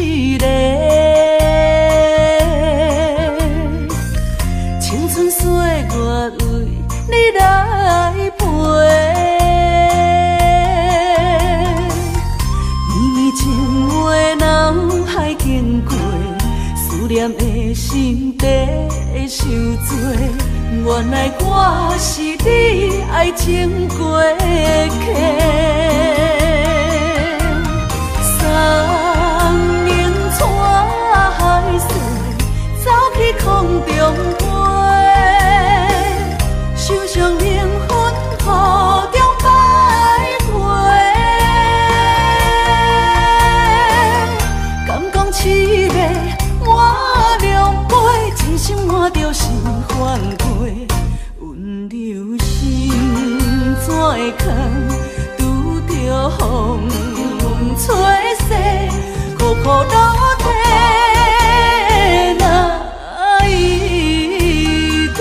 一个，青春岁月为你来陪。绵绵情话脑海经过，思念的心底受罪。原来我是你爱情过客。3年带海水，走去空中飞，受伤灵魂雨中徘徊。敢讲凄美满两杯，真心换着是反悔。温柔心怎会空，拄着风吹逝，苦苦落地哪一天？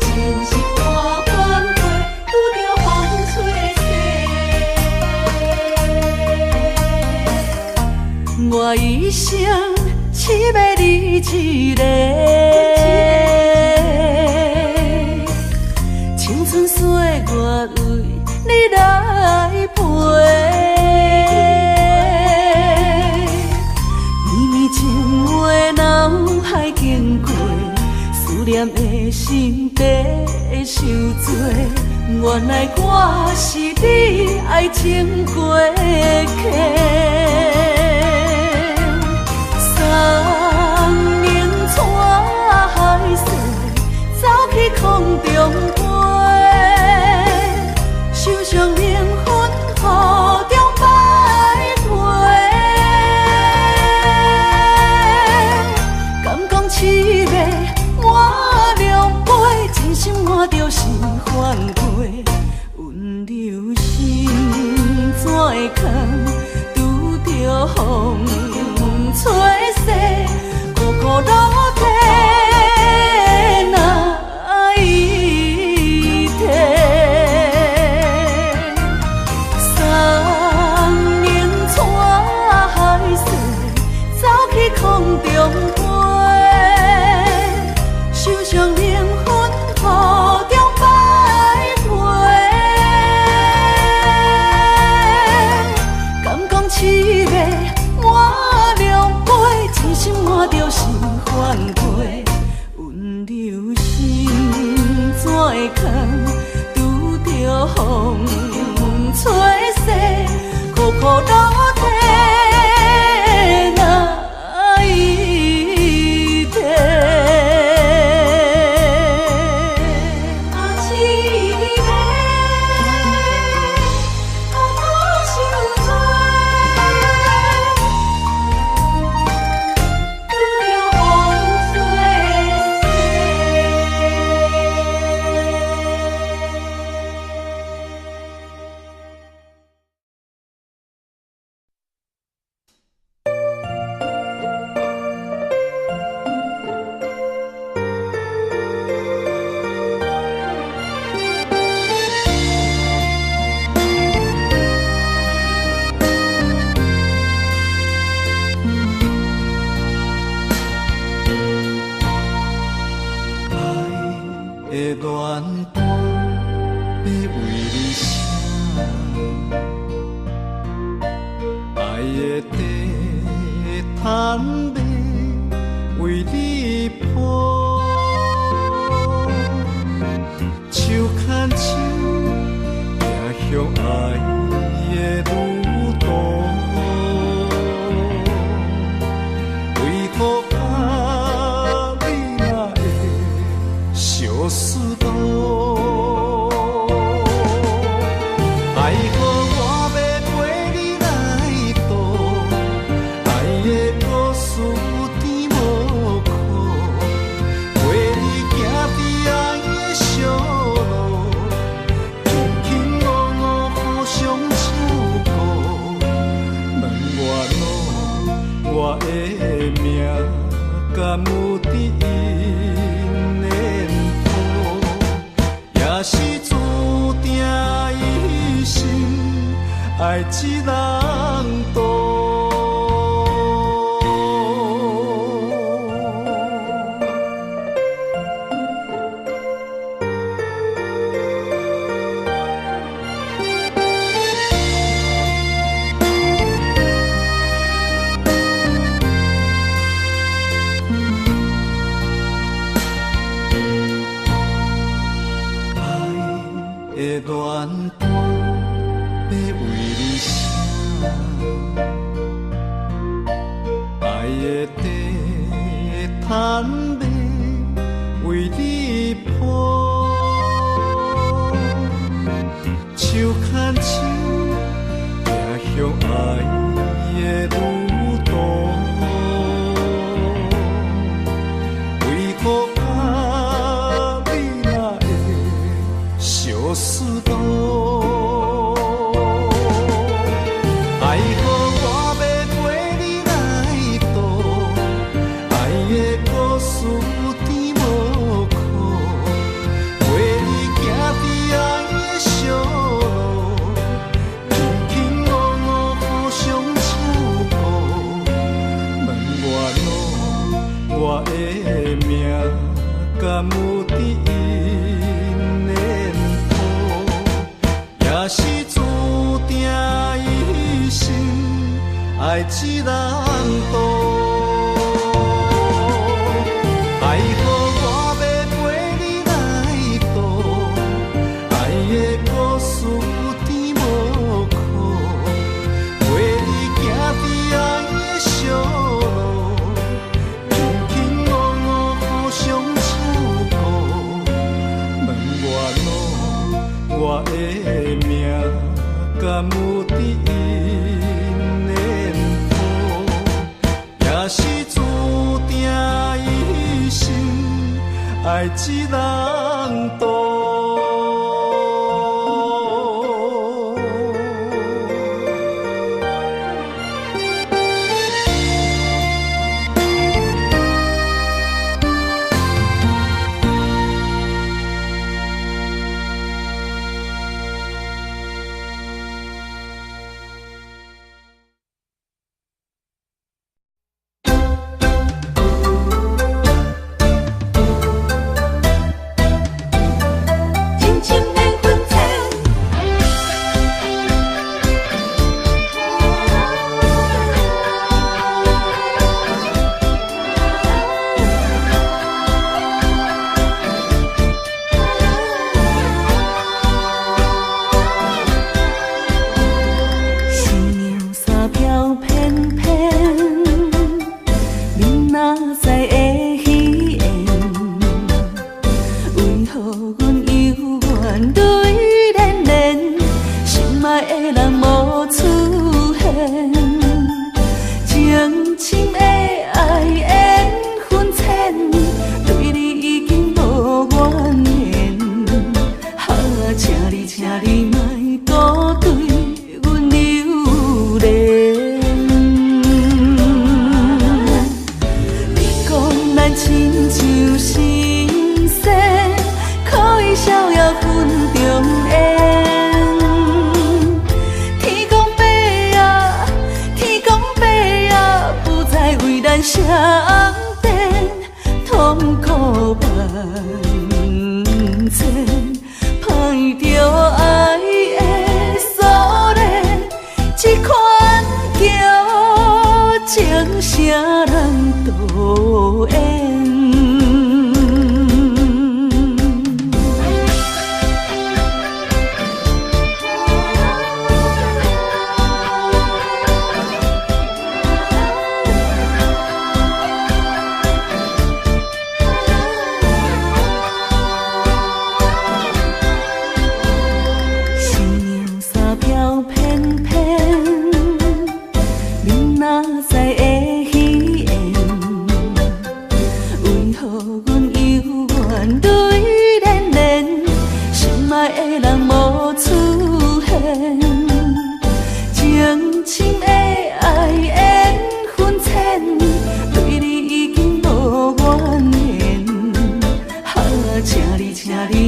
真是半反悔，拄着风吹逝。我一生只要你一个，青春岁月为你来陪。绵绵情话脑海经过，思念的心底受罪。原来我是你爱情过客。3年带海水，走去空中飞，受伤灵魂雨中徘徊。敢讲凄美满两杯，真心换着是反悔。温柔心怎会空，拄着风吹逝，苦苦落地哪一天？3年带海水，走去空中飞，受伤灵魂雨中徘徊。敢讲凄美满两杯，真心换着是反悔。温柔心怎会空，拄着风吹逝，苦苦落地哪一天？我的命，敢有伫因爱一人渡。的恋伴要为你写，爱的地毯要为你铺，手牵手行向爱的路途，为何你若会相思多？爱予我要陪你来渡，爱的故事甜无苦，陪你行伫爱的小路，轻轻落落互相照顾。问我我的命敢有伫因的谱，也是注定一生爱一人渡。爱予我要陪你来渡，爱的故事甜无苦，陪你行伫爱的小路，轻轻落落互相照顾。问我的命敢有伫因的谱，也是注定一生爱一人渡。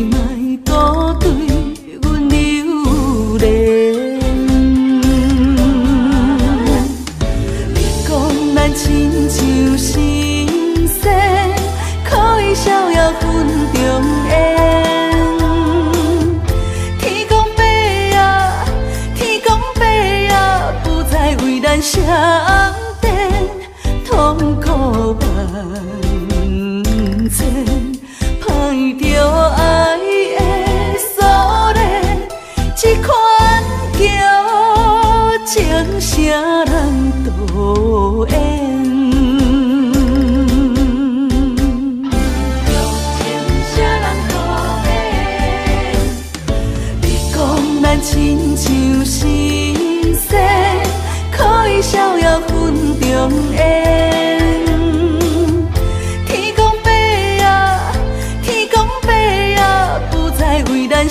莫孤对阮留恋。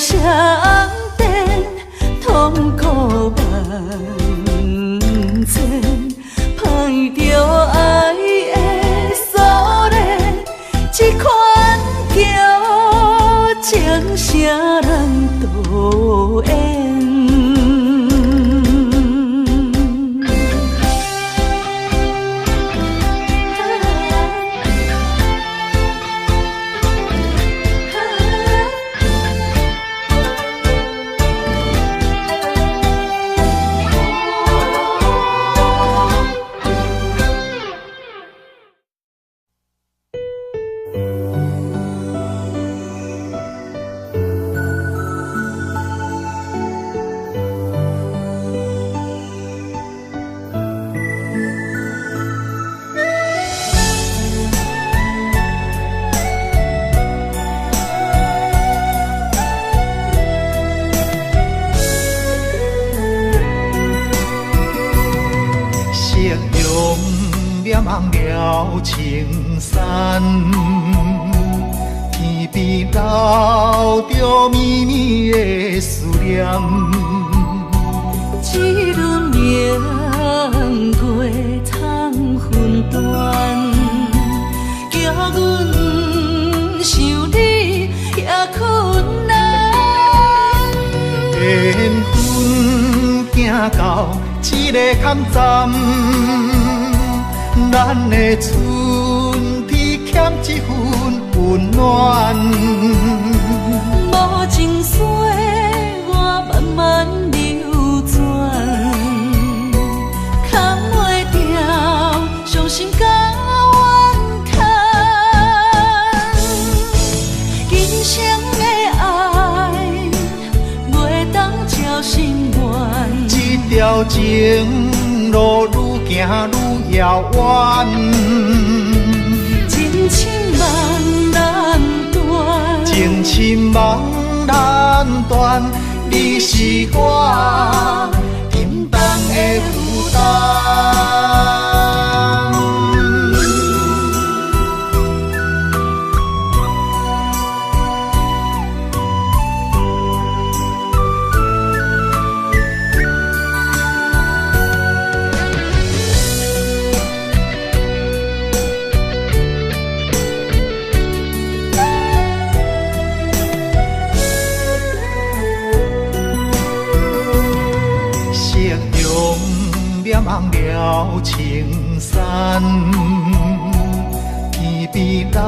上殿，痛苦万千，盼着爱的锁链，这款叫情啥人导演？望了青山，天边留着绵绵的思念。一轮明月藏魂断，叫阮想你也困难。缘分行到这个坎站。咱的春天欠一份温暖，无情水我慢慢流转，扛袂掉伤心甲怨叹。今生的爱袂当照心愿，这条情路愈行愈遥远，情深梦难断，情深梦难断，你是我沉重的负担。望了青山，天边留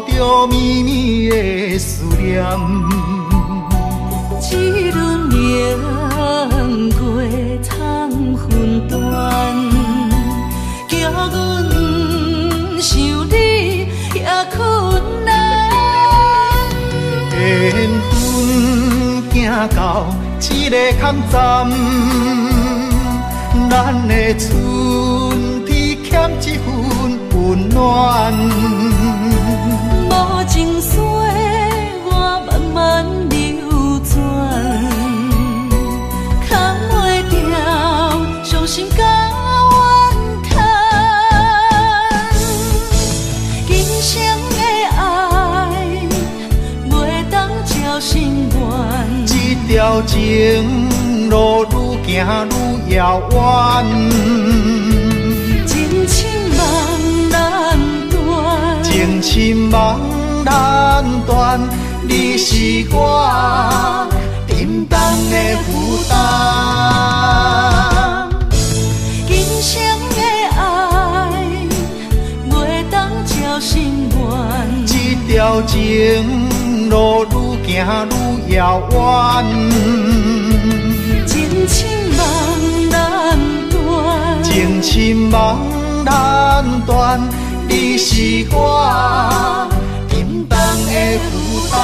着绵绵的思念。一轮明月藏魂断，叫阮想你也困难。缘分行到这个坎站。咱的春天欠一份温暖，无情水我慢慢流转，扛袂掉伤心甲怨叹。今生的爱袂当照心愿，这条情路愈行愈遥远，情深梦难断，情深梦难断，你是我沉重的负担。今生的爱袂当照心愿，这条情路愈行愈遥远。情深梦难断，情深梦难断，你是我沉重的负担。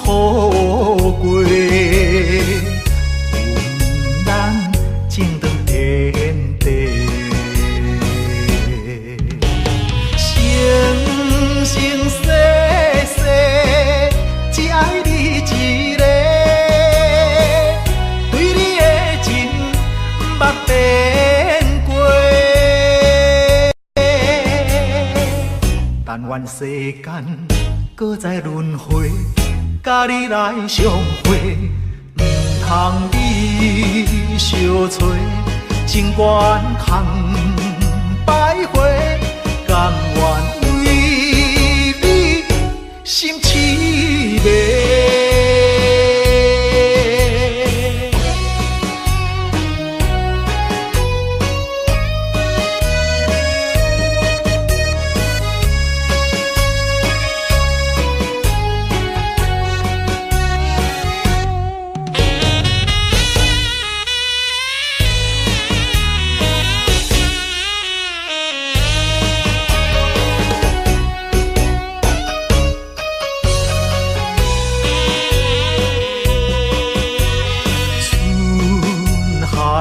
过，阮咱情长天地，生生世世只爱你一个，对你的情捌变过，但愿世间搁再轮回，甲你来相会，毋通你相找，情缘通摆回，甘愿为你心痴迷。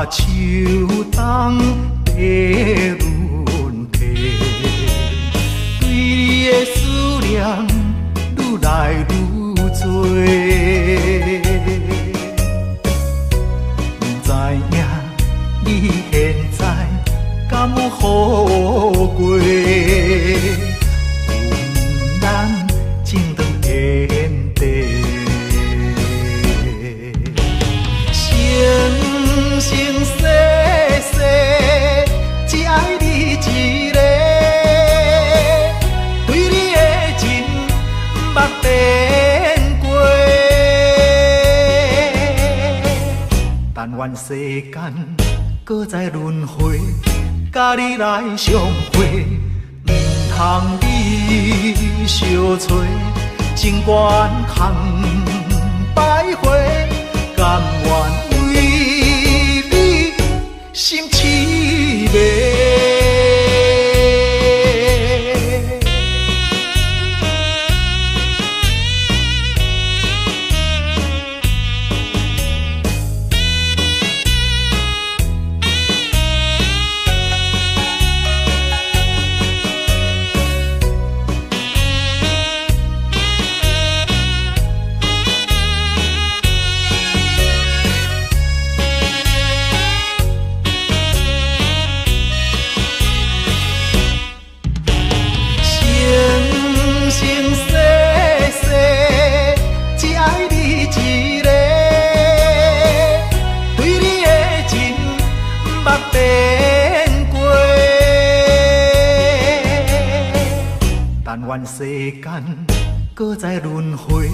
秋冬的轮替，对你的思念愈来愈多，不知影你现在敢有好过？阮咱情长天地。生生世世只爱你一个，对你的情捌变过，但愿世间搁再轮回，甲你来相会，毋通你相找，情缘通摆回，甘愿心痴迷。世间搁再轮回，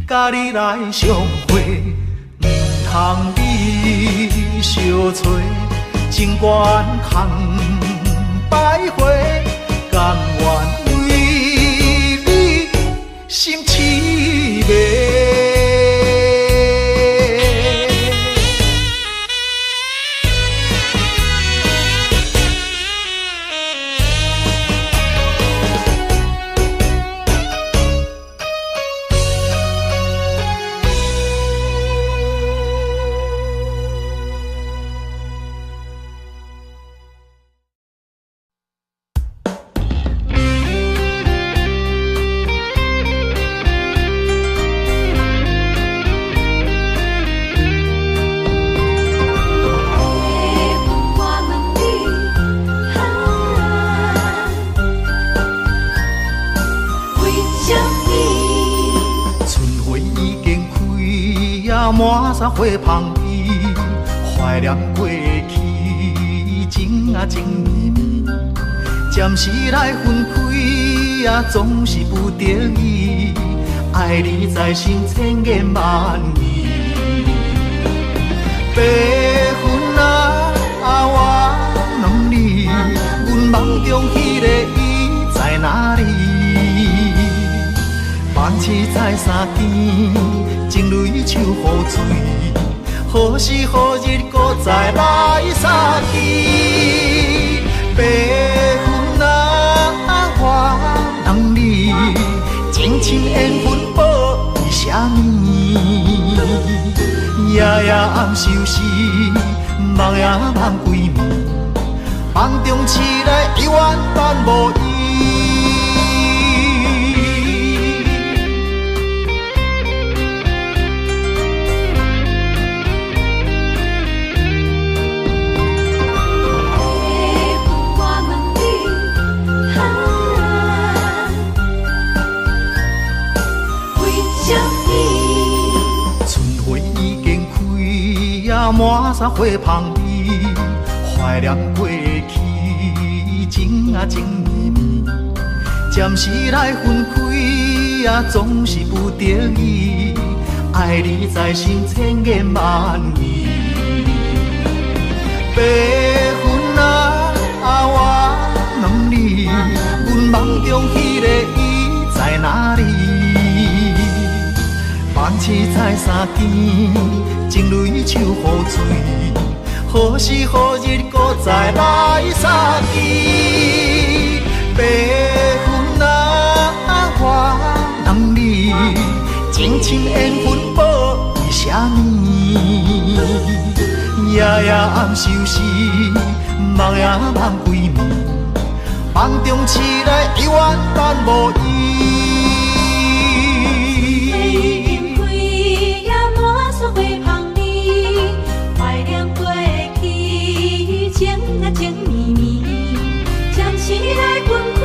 甲你来相会，毋通你相找，情缘通摆回，甘愿为你心痴迷。满山花香伊，怀念过去，情啊情绵绵。暂时来分开，总是不得已。爱你在心千言万语。白云啊，我问你，阮梦中迄个伊在哪里？万次在山间，情泪像雨水，何时何日搁再来相见？白云啊，我问你，情深缘分保为什么？暝，夜夜暗相思，梦也梦归暝，梦中醒来犹原等无伊。满山花香味，怀念过去，情啊情绵绵。暂时来分开，总是不得已。爱你在心，千言万语。白云啊，我问你，阮梦中迄个伊在哪里？放弃在山间。情泪手雨水，何时何日搁再来相见？白云啊，我问你，情深缘分报为什么？夜夜暗相思，梦也梦归暝，梦中醒来犹原等无伊。情绵绵，暂时来分开，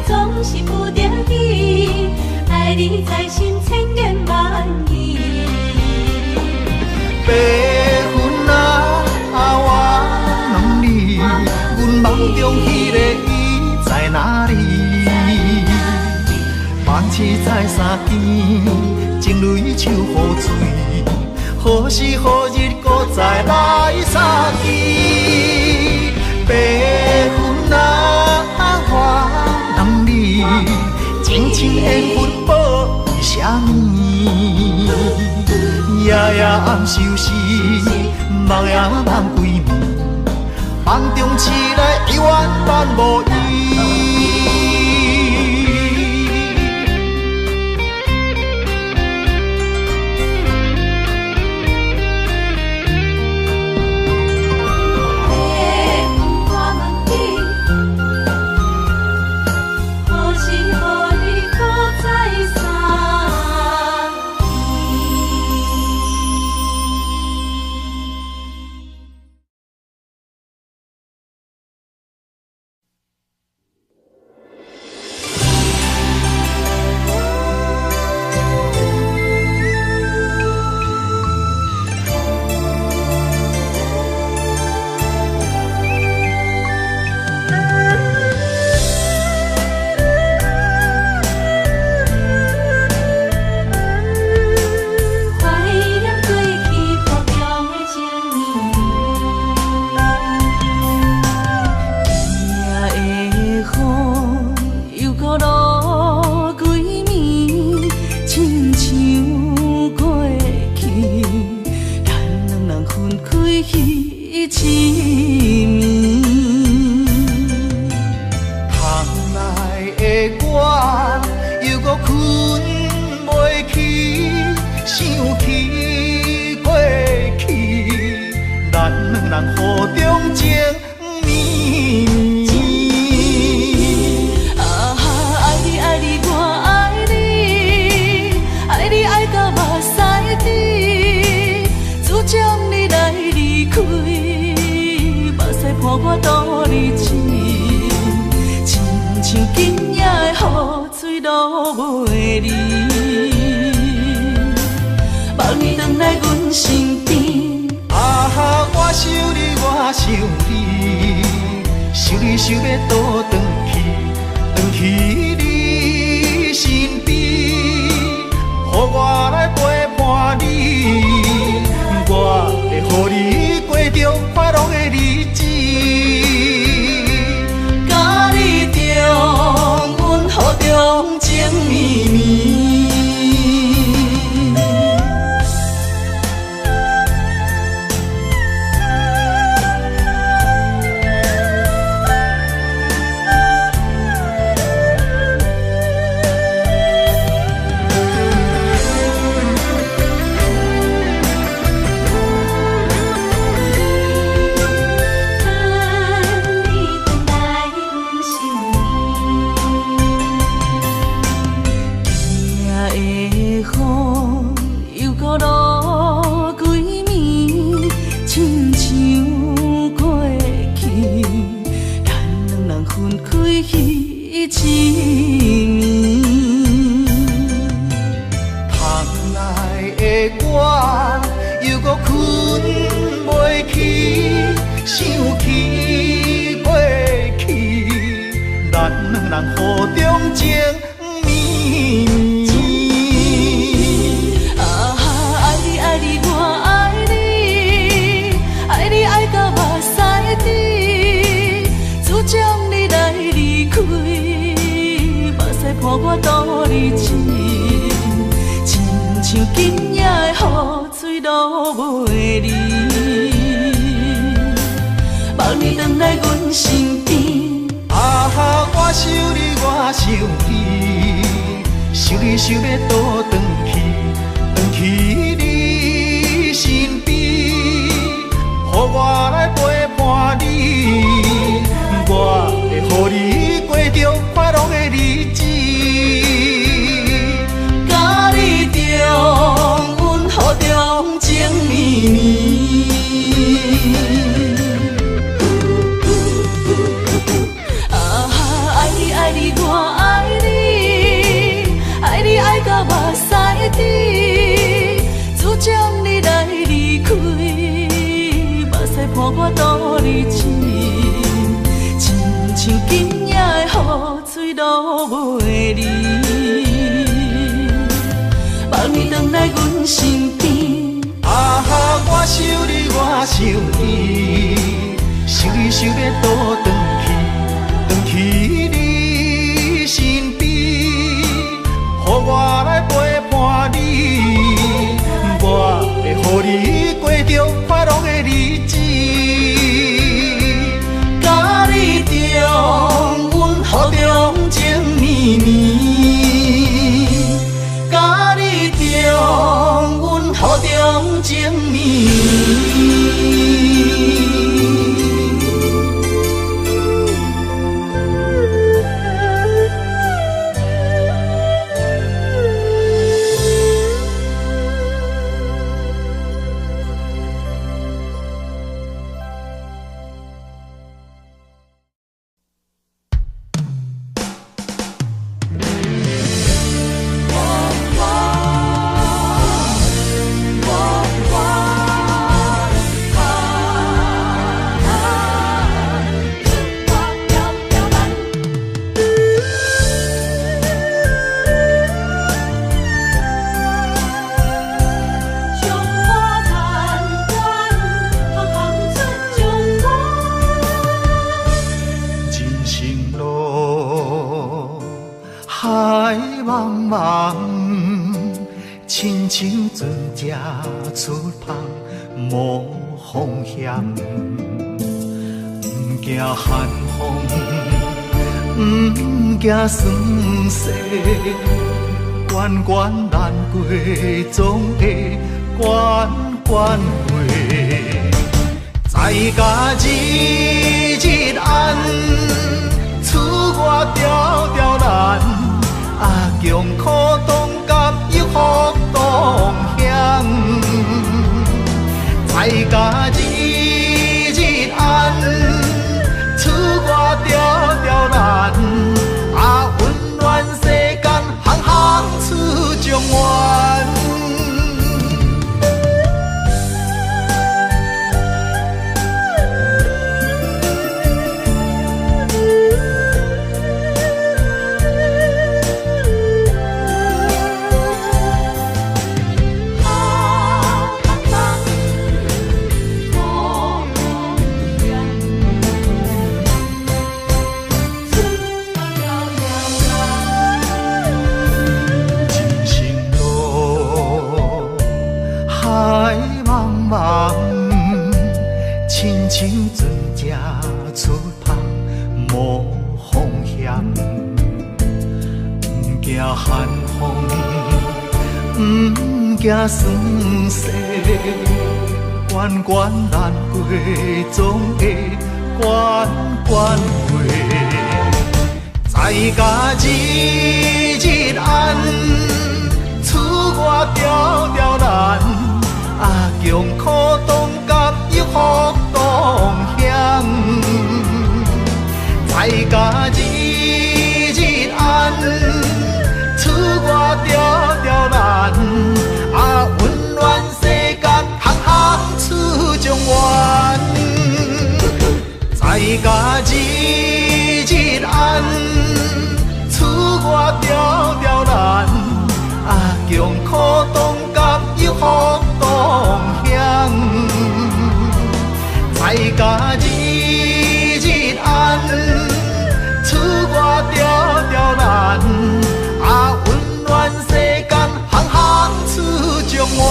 总是不得已。爱你在心，千言万语。白云啊，我问你，阮梦中迄个伊在哪里？放弃在山间，情泪手雨水，何时何日搁再来相见？白云啊，我问你，情深缘分报为什么？夜夜暗相思，梦也梦归暝，梦中醒来犹原等无伊。我又搁困袂去，想起过去，咱两人互中情绵绵。啊，爱你爱你我爱你，爱你爱到目屎滴，主将你来离开，目屎伴我度日子。像今夜的雨水落袂离，望你回来阮身边。啊哈，我想你，我想你，想你想要倒转去，转去你身边，予我来陪伴你，我会予你过着快乐的日子。阮好中情绵绵，啊，爱你爱你我爱你，爱你爱到目屎滴，主将你来离开，目屎伴我度日子，亲像今夜的雨水落袂离。望你回来阮身边。啊哈，我想你，我想你，想你想要倒转去，转去你身边，予我来陪伴你，我会予你过着快乐的日子。甲你中，阮好中情绵绵。阮好中情绵绵。亲像船只出航无风险，不惊寒风，不惊酸涩，关关难过总会关关过。在家日日暗，厝外条条难，啊强苦当甘又福当险。在家日日暗，厝外条条难，啊温暖世间行行出状元。亲像船只出航无风险，不惊寒风，不惊酸涩，关关难过总会关关过。在家日日暗，厝外条条难，啊强苦当甘又福当险。在家日日暗，厝外条条难，啊温爱甲日日安，厝外条条难，啊温暖世间，行行出状元。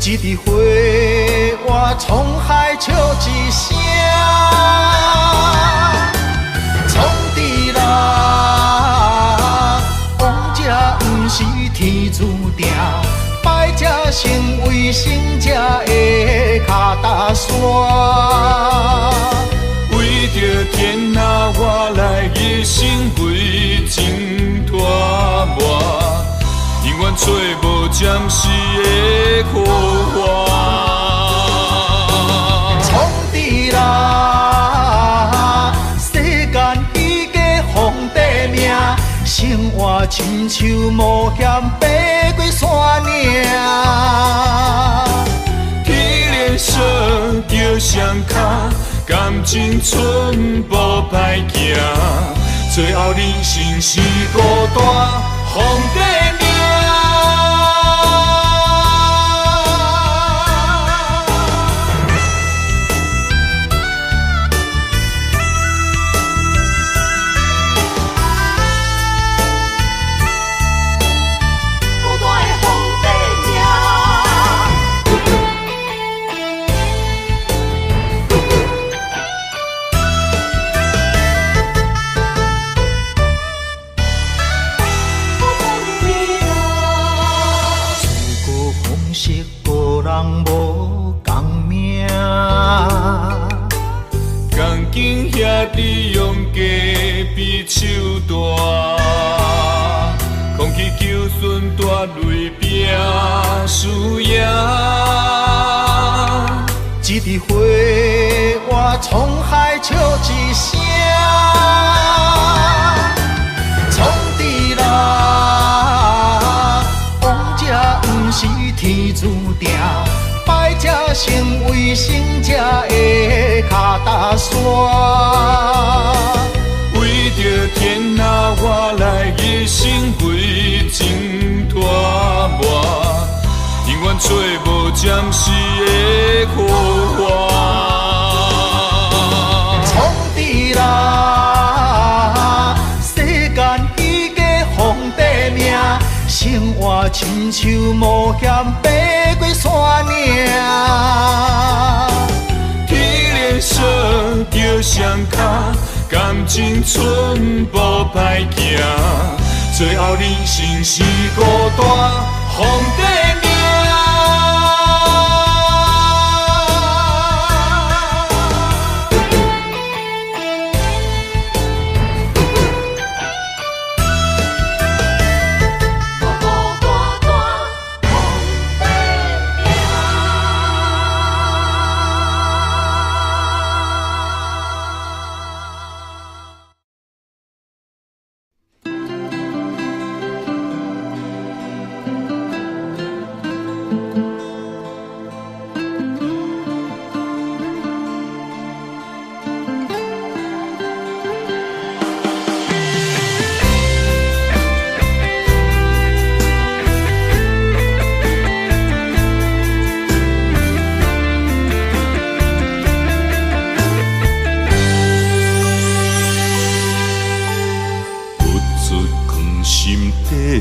一枝花，我沧海笑一声，创治人，王者不是天注定，败者成为胜者的脚踏山。为着天下，我来一生为情拖磨。永远找无暂时的苦患，创治人，世间彼个皇帝命，生活亲像冒险爬过山岭。体力少着双脚，感情寸步歹行，最后人生是孤单皇帝命。手大，空气求顺大雷拼输赢。一枝花，我沧海笑一声，创治人，王者不是天注定，败者成为胜者的脚踏山。为着天下，我来一生为情拖磨，永远找无暂时的苦患。创治人，世间彼个皇帝命，生活亲像冒险爬过山岭。体力少着双脚，感情寸步歹行，最后人生是孤单皇帝命。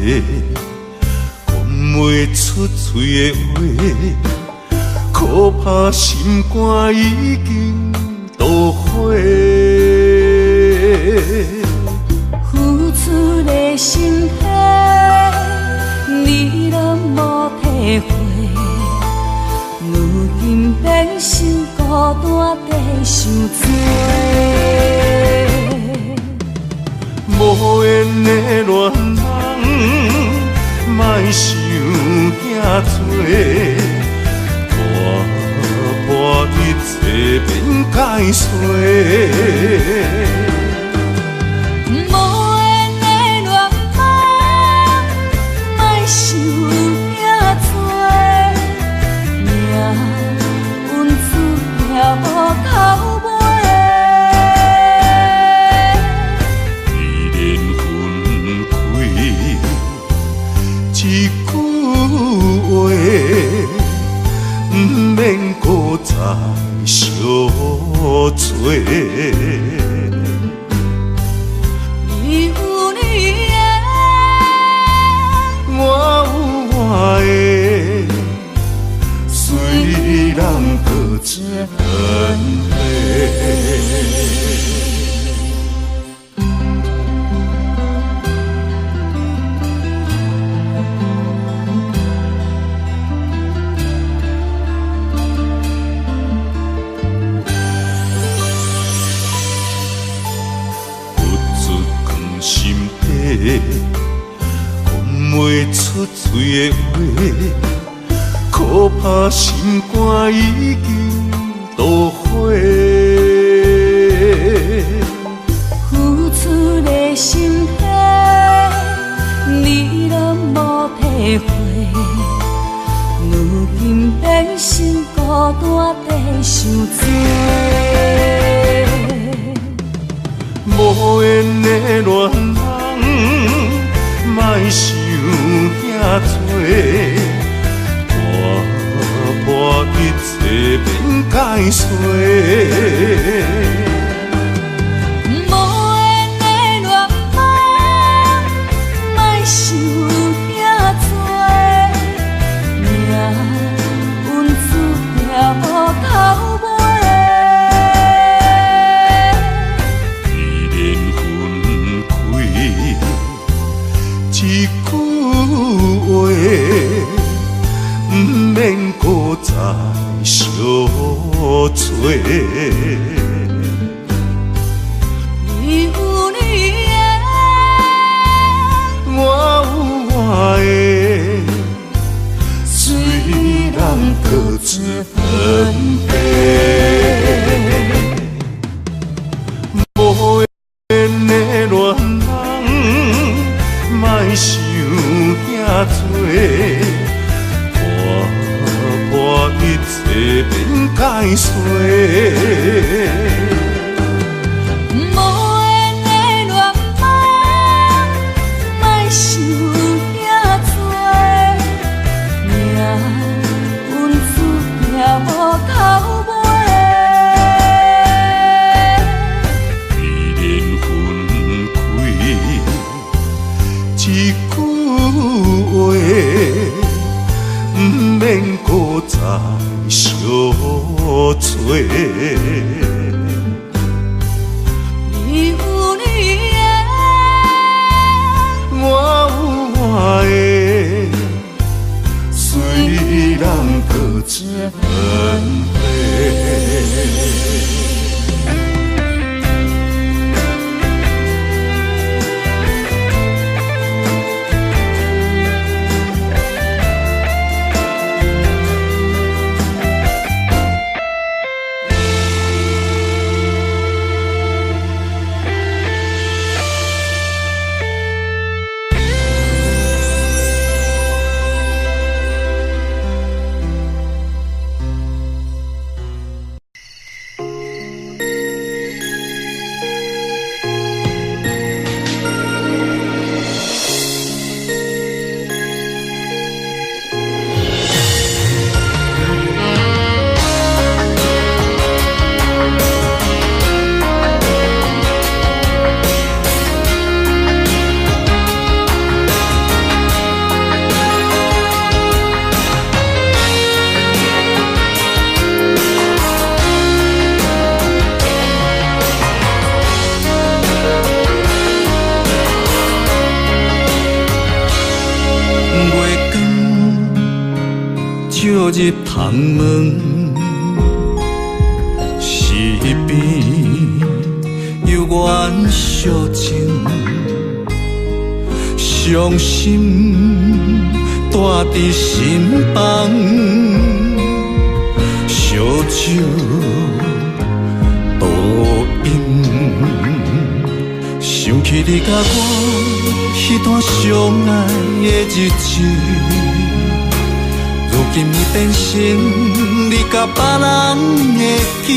讲袂出嘴的话，可怕心肝已经都火。付出的心血，你拢无体会。如今变成孤单地受罪。无缘的恋人，莫想遐多，破一切免解释。无缘的恋人，莫想遐多，命运注定无头尾。一句话，不免搁再相做。你有你的，我有我的，虽然搁一分离。讲袂出嘴的话，可怕心肝已经都火。付出的心血，你拢无体会。如今变成孤单地受罪。无缘的恋人，莫想遐多，破一切免解释。无缘的恋人，莫想遐多，命运注定无头尾。一句话，不免搁再相做。入窗门，是边有缘相情，伤心带伫心房，烧酒倒饮，想起你甲我迄段相爱的日子。如今已变成你甲别人的记忆，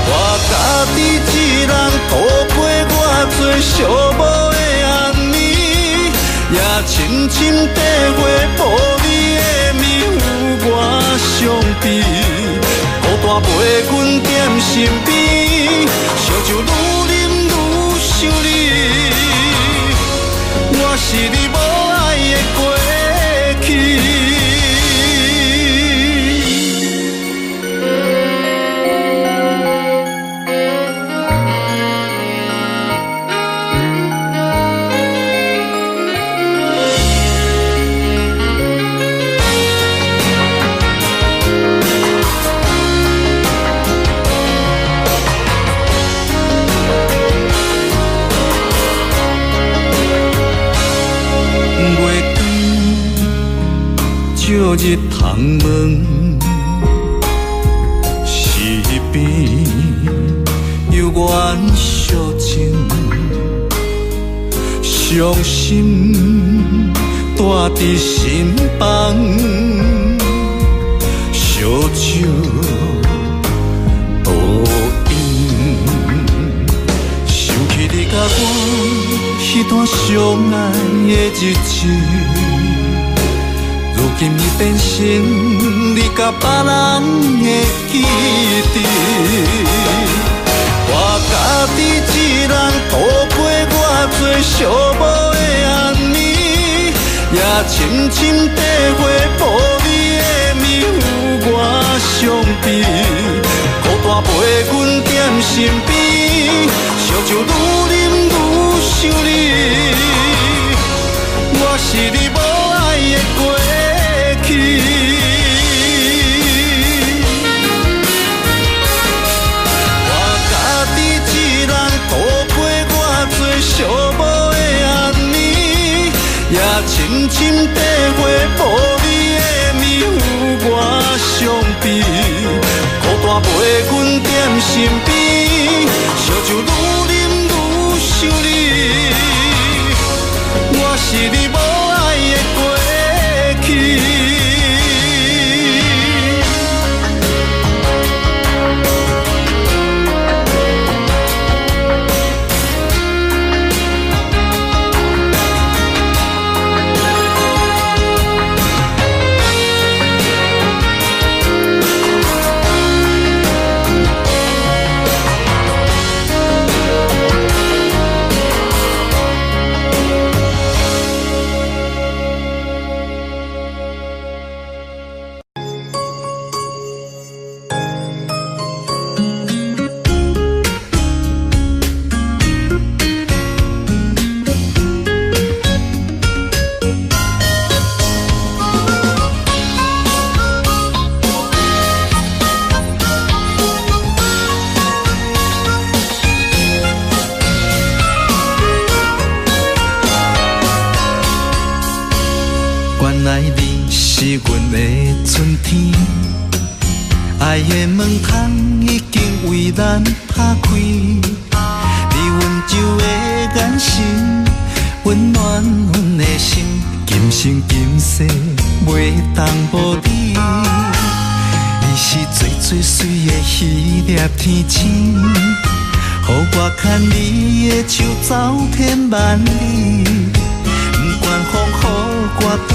我家己一人度过我最寂寞的暗暝，也深深体会无你的面有我伤悲，孤单陪阮踮身边，烧酒愈啉愈想你，我是你无爱的过去。照入窗门，是边有缘相情，伤心带伫心房，烧酒倒饮，想起你甲我迄段相爱的日子。如今已变成你甲别人的记忆，我家己一人度过我最寂寞的暗暝，也深深体会无你的面有我伤悲，孤单陪阮踮身边，烧酒愈啉愈想你，我是你无爱的过去，我家己一人度过我最寂寞的暗暝，也深深体会无你的面有我伤悲，孤单陪阮踮身边，烧酒愈啉愈想你，我是你无爱的过去。爱的门窗已经为咱打开，你温柔的眼神温暖阮的心，今生今世袂当无你。你是最最水的迄粒天星，予我牵你的手走遍万里，不管风雨我大。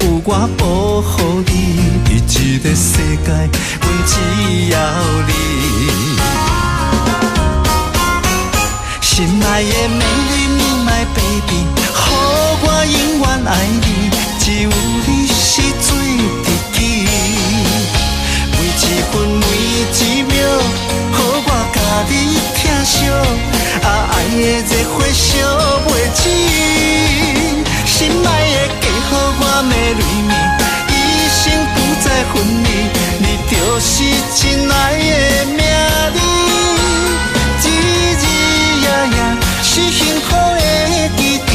有我保护你，伫这个世界，阮只要你。心爱的美丽my baby， 予我永远爱你，只有你是最知己。每一分每一秒，予我甲你疼惜，爱的热火烧袂止。心爱的，加予我的泪面，分离，你就是真爱的名字。日日夜夜是幸福的记忆，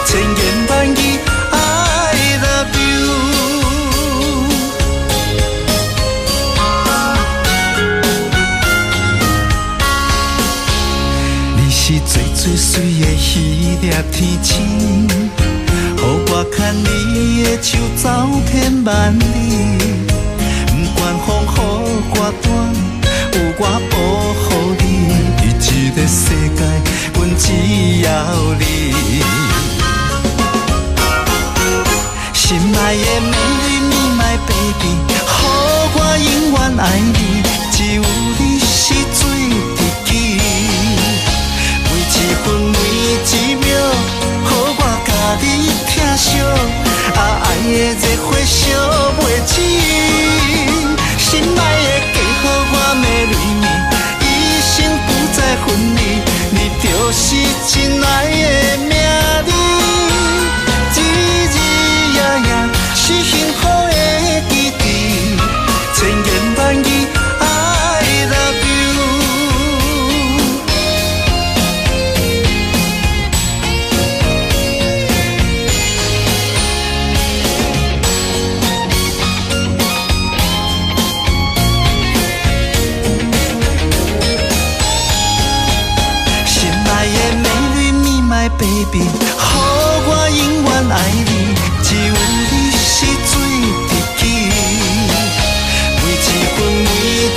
千言万语 I love you。你是最最水的迄粒天星，予我牵你的手走遍万里，不管风雨我短，有我保护你。这个世界，阮只要你。心爱的美丽你my baby， 予我永远爱你，只有你是最知己。每一分每一秒，予我甲你疼惜，爱的热火烧袂止。心爱的嫁予我的蕊蜜，一生不再分离，你就是真爱的名字。日日夜夜是幸福的记忆，千言万语 I love you。Baby， 予我永远爱你，只有你是最知己。每一分每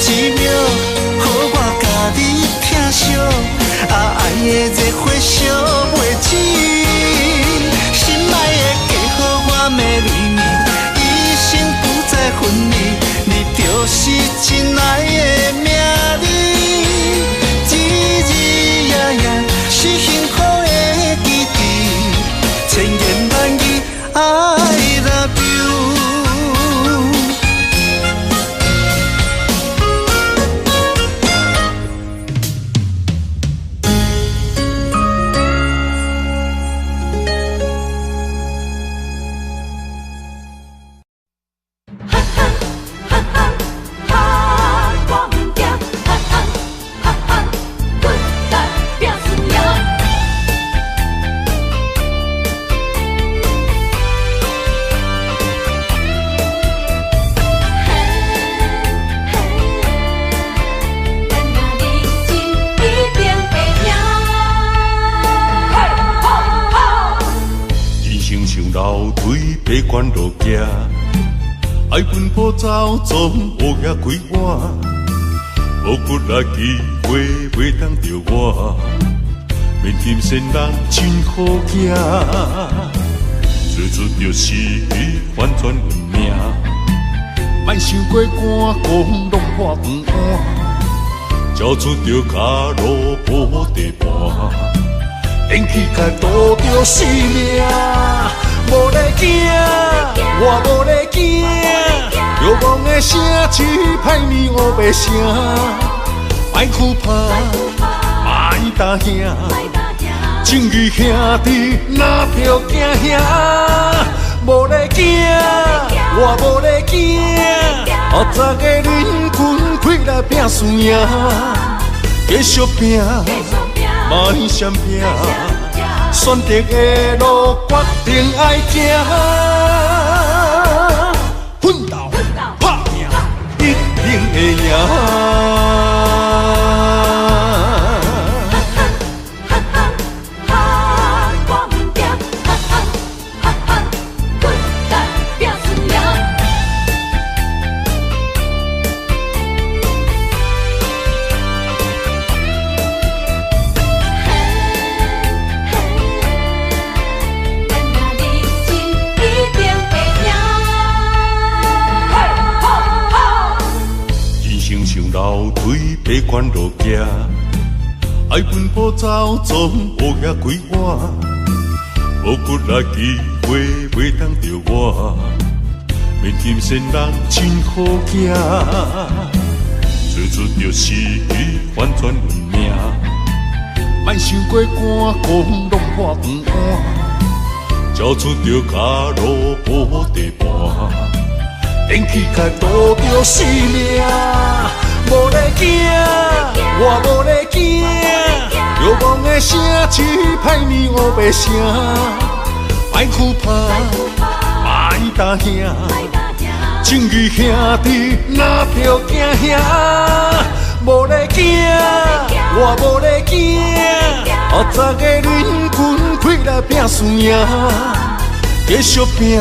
一秒，予我甲你疼惜，爱的热火烧袂止。心爱的嫁予我的蕊蜜，一生不再分离，你就是真爱的名字。日日夜夜是幸福。千言万语 I love you。 哈哈哈哈哈，我唔惊，哈哈哈哈，滚蛋拼输赢。楼梯爬悬落行，爱奔波走总乌鸦归我，无骨力机会袂当着我，面金仙人真好行，做出着是反转运命，莫想过寒讲拢破饭碗，交出着脚路无地盘。演起该赌着性命，无咧惊，我无咧惊，欲望的声只歹面乌白声，莫哭怕，莫担惊，正义兄弟哪票惊兄，无咧惊，我无咧惊，后早个人群开来拼输赢，继续拼。莫闪拼，选择的路决定爱行，奋斗打拼，一定会赢。楼梯爬悬落行，爱奔波走总乌鸦归我，无骨力机会袂当着我，面金仙人真好行，做出着是反转运命，莫想过寒讲拢破饭碗，交出着脚路无地盘。电气甲渡着性命，无咧惊，我无咧惊，遥望的城市歹面乌白声，歹哭怕，歹担兄，情义兄弟哪着惊兄，无咧惊，我无咧惊，黑早的人群开来拼输赢，继续拼。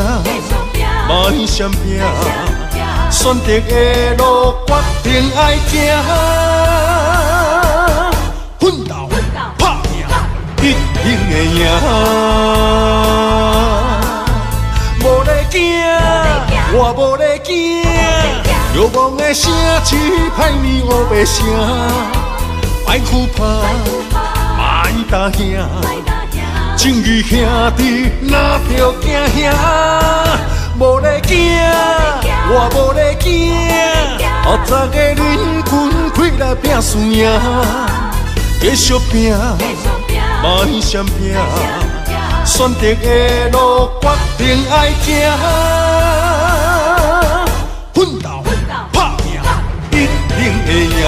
莫闪拼，选择的路决定爱行，奋斗打拼，一定会赢。无咧惊，我无咧惊，遥望的城市歹面乌白声，歹哭怕，莫担兄，情义兄弟哪着惊兄。无咧惊，我无咧惊，黑早的人群开来拼输赢，继续拼，莫闪拼，选择的路决定爱行，奋斗打拼，一定会赢。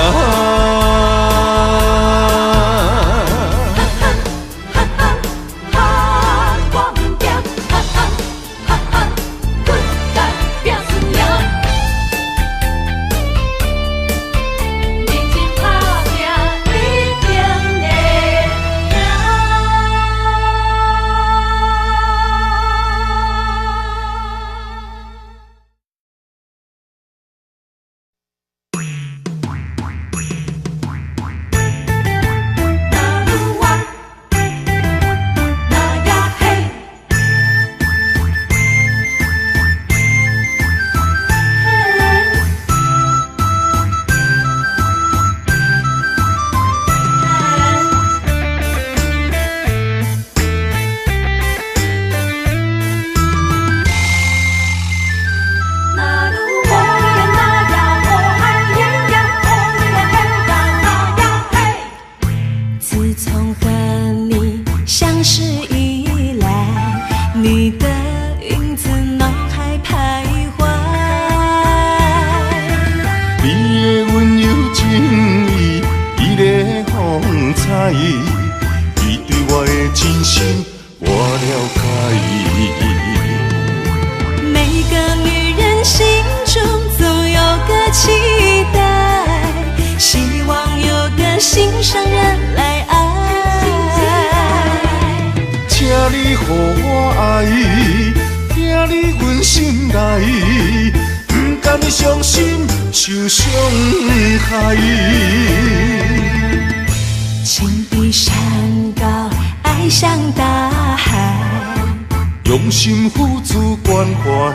用心付出关怀，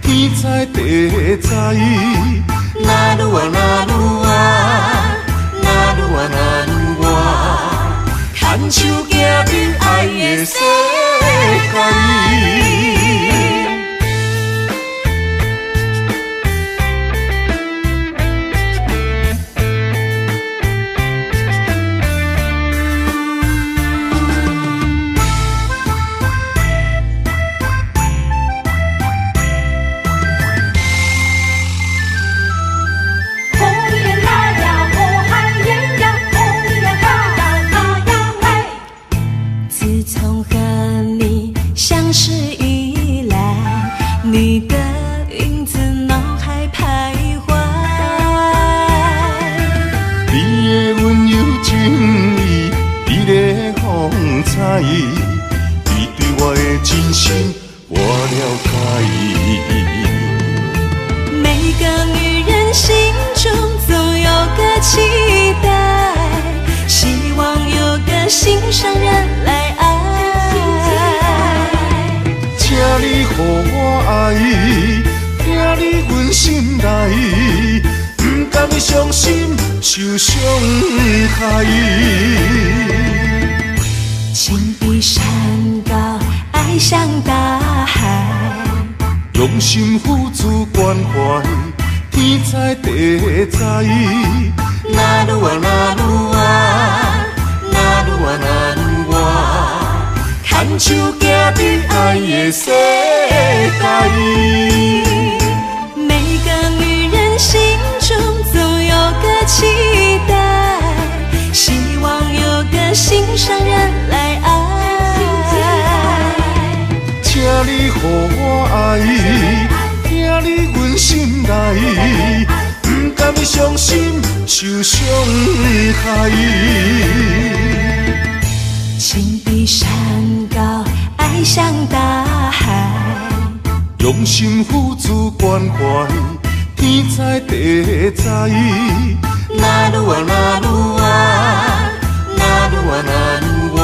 天知地知。那愈啊那愈啊，那愈啊那愈啊，牵手行入爱的世界。你对我的真心，我了解。每个女人心中总有个期待，希望有个心上人来爱。请你予我爱，听你阮心内，不甘伤心受伤害。情比山高，爱像大海，用心付出关怀，天知地知。那愈啊那愈啊，那愈啊那愈啊，牵手行入爱的世界。每女人心中总有个期待，希望有个心上人来爱。请你予我爱，听你阮心内，不甘伤心受伤害。情比山高，爱像大海，用心付出关怀，天知地知。那愈啊那愈啊，那愈啊那愈啊，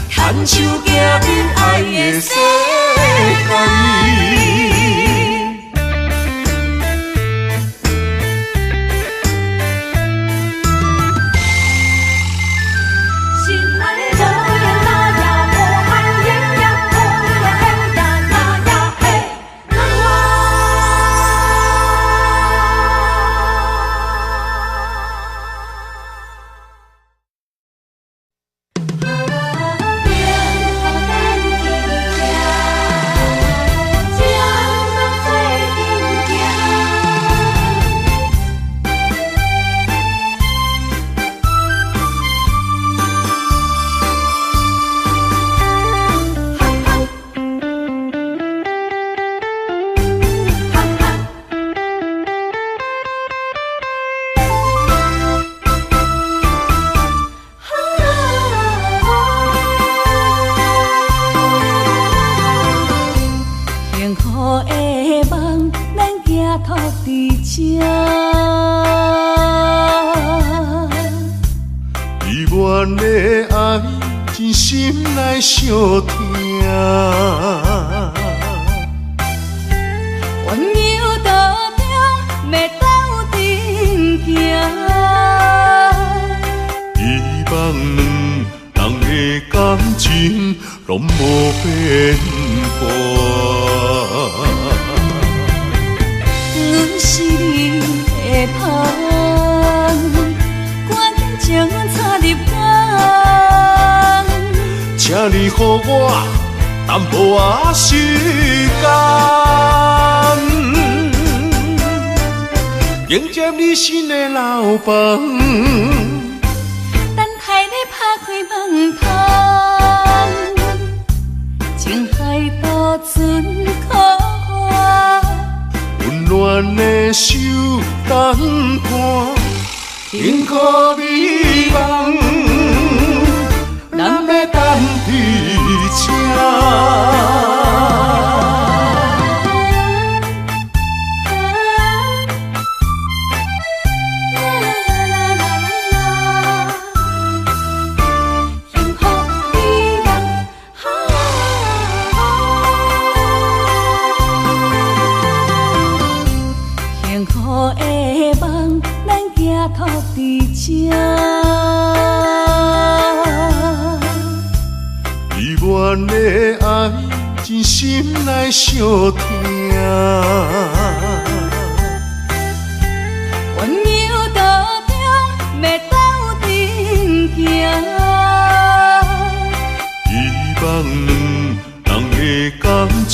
牵手行入爱的世界。相听，温柔道中，要斗阵行。希望两人的感情拢无变卦。阮是你的香，赶紧插入肝。请你予我淡薄仔时间，迎接你新的老房。等待你拍开门窗，情海渡船可我，温暖的手等伴，幸福美梦。咱要等伫这，幸福美梦，幸福的梦，咱行托伫这。阮的爱真心来相听，温柔道中，要斗阵行。希望两人的感情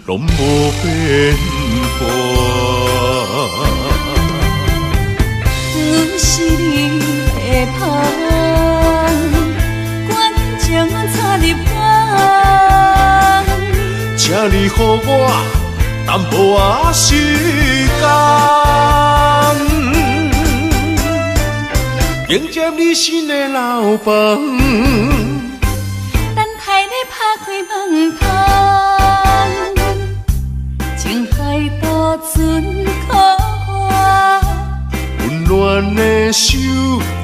拢无变卦。阮是你的香，赶紧插入肝。请你予我淡薄仔时间，迎接你新的老房。等待你拍开门窗，情海渡船可我，温暖的手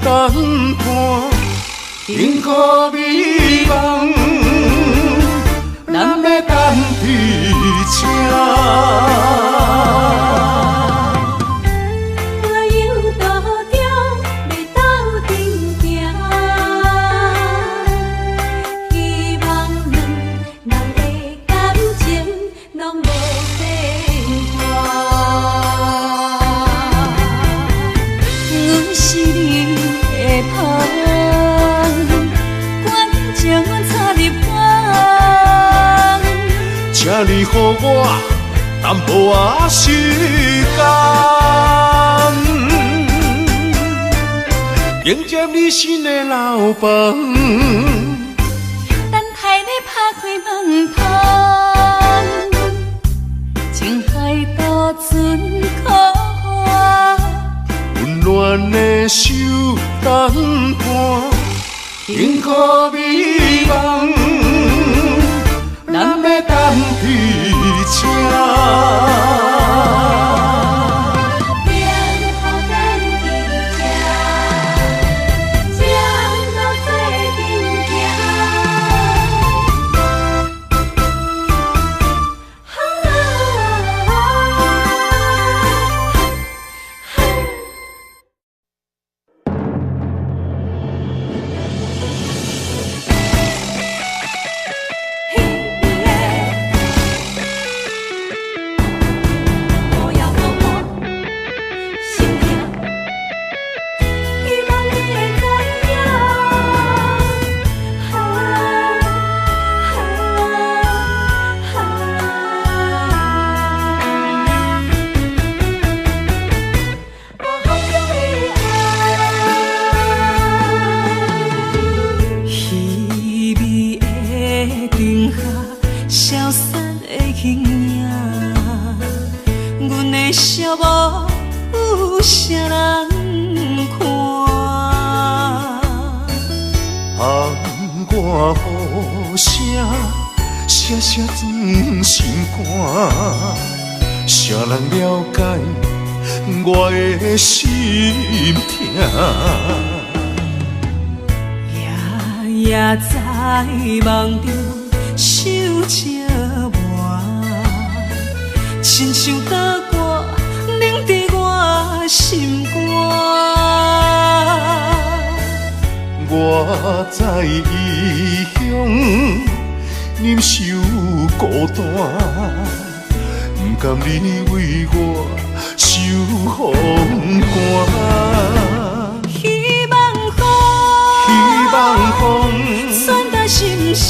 等伴，幸福美梦。咱要等伫这，温柔道中，要斗阵行。希望两人的感情拢无变卦。阮是你的香，赶紧插入肝。请你予我淡薄仔时间，迎接你新的老房。等待你拍开门窗，情海渡船靠岸，温暖的手等伴，幸福美梦，咱要等伫这。写装心肝，谁人了解我的心痛？夜夜在梦中想着我，亲像刀割冷在我心肝。我在异乡。忍受孤单，不甘你为我受风寒。希望风传达心声，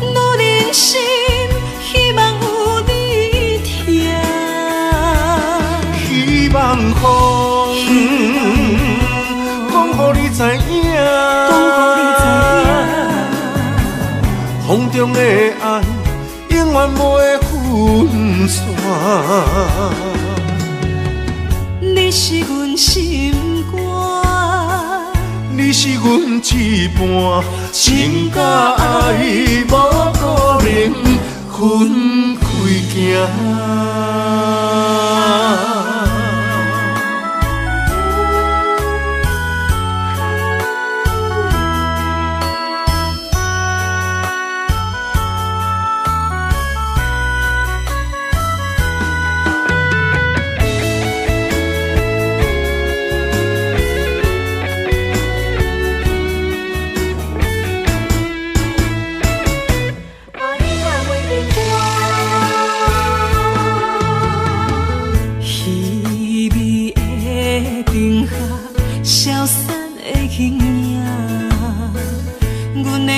女人心希望有你听。希望风讲予你知影。风中的爱，永远袂分散。你是阮心肝，你是阮一半，情甲爱无可能分开行。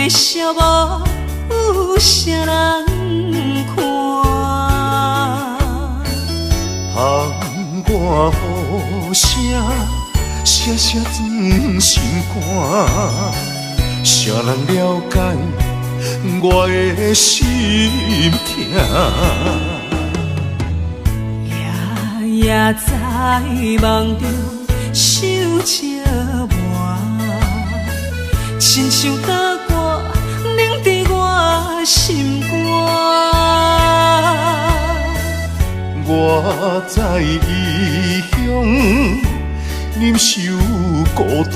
笑无有啥人看？窗外雨声，写装心肝，谁人了解我的心痛？夜夜在梦中想着我，亲像刀割冷在我心肝。我在异乡忍受孤单，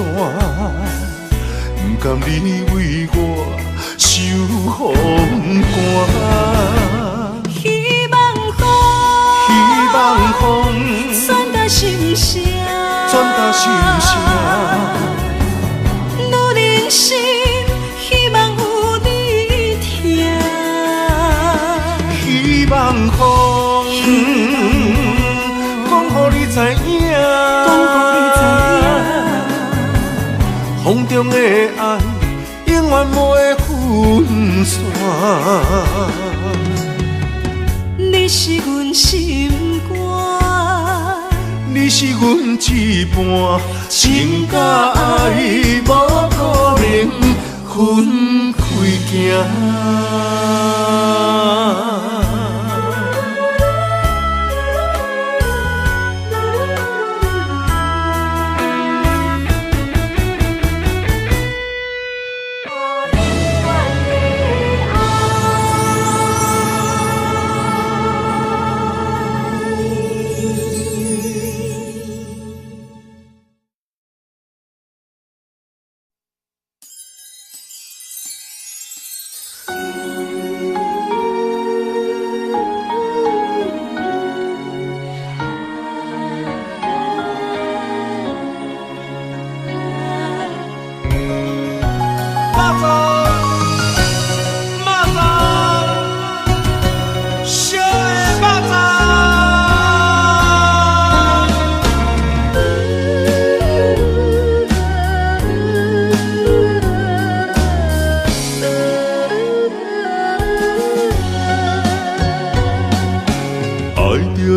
不甘你为我受风寒。希望风传达心声，女人心希望有你听。希望风讲予你知影，风中的爱永远袂分散。你是阮心肝，你是阮一半情甲爱，无可能分开行。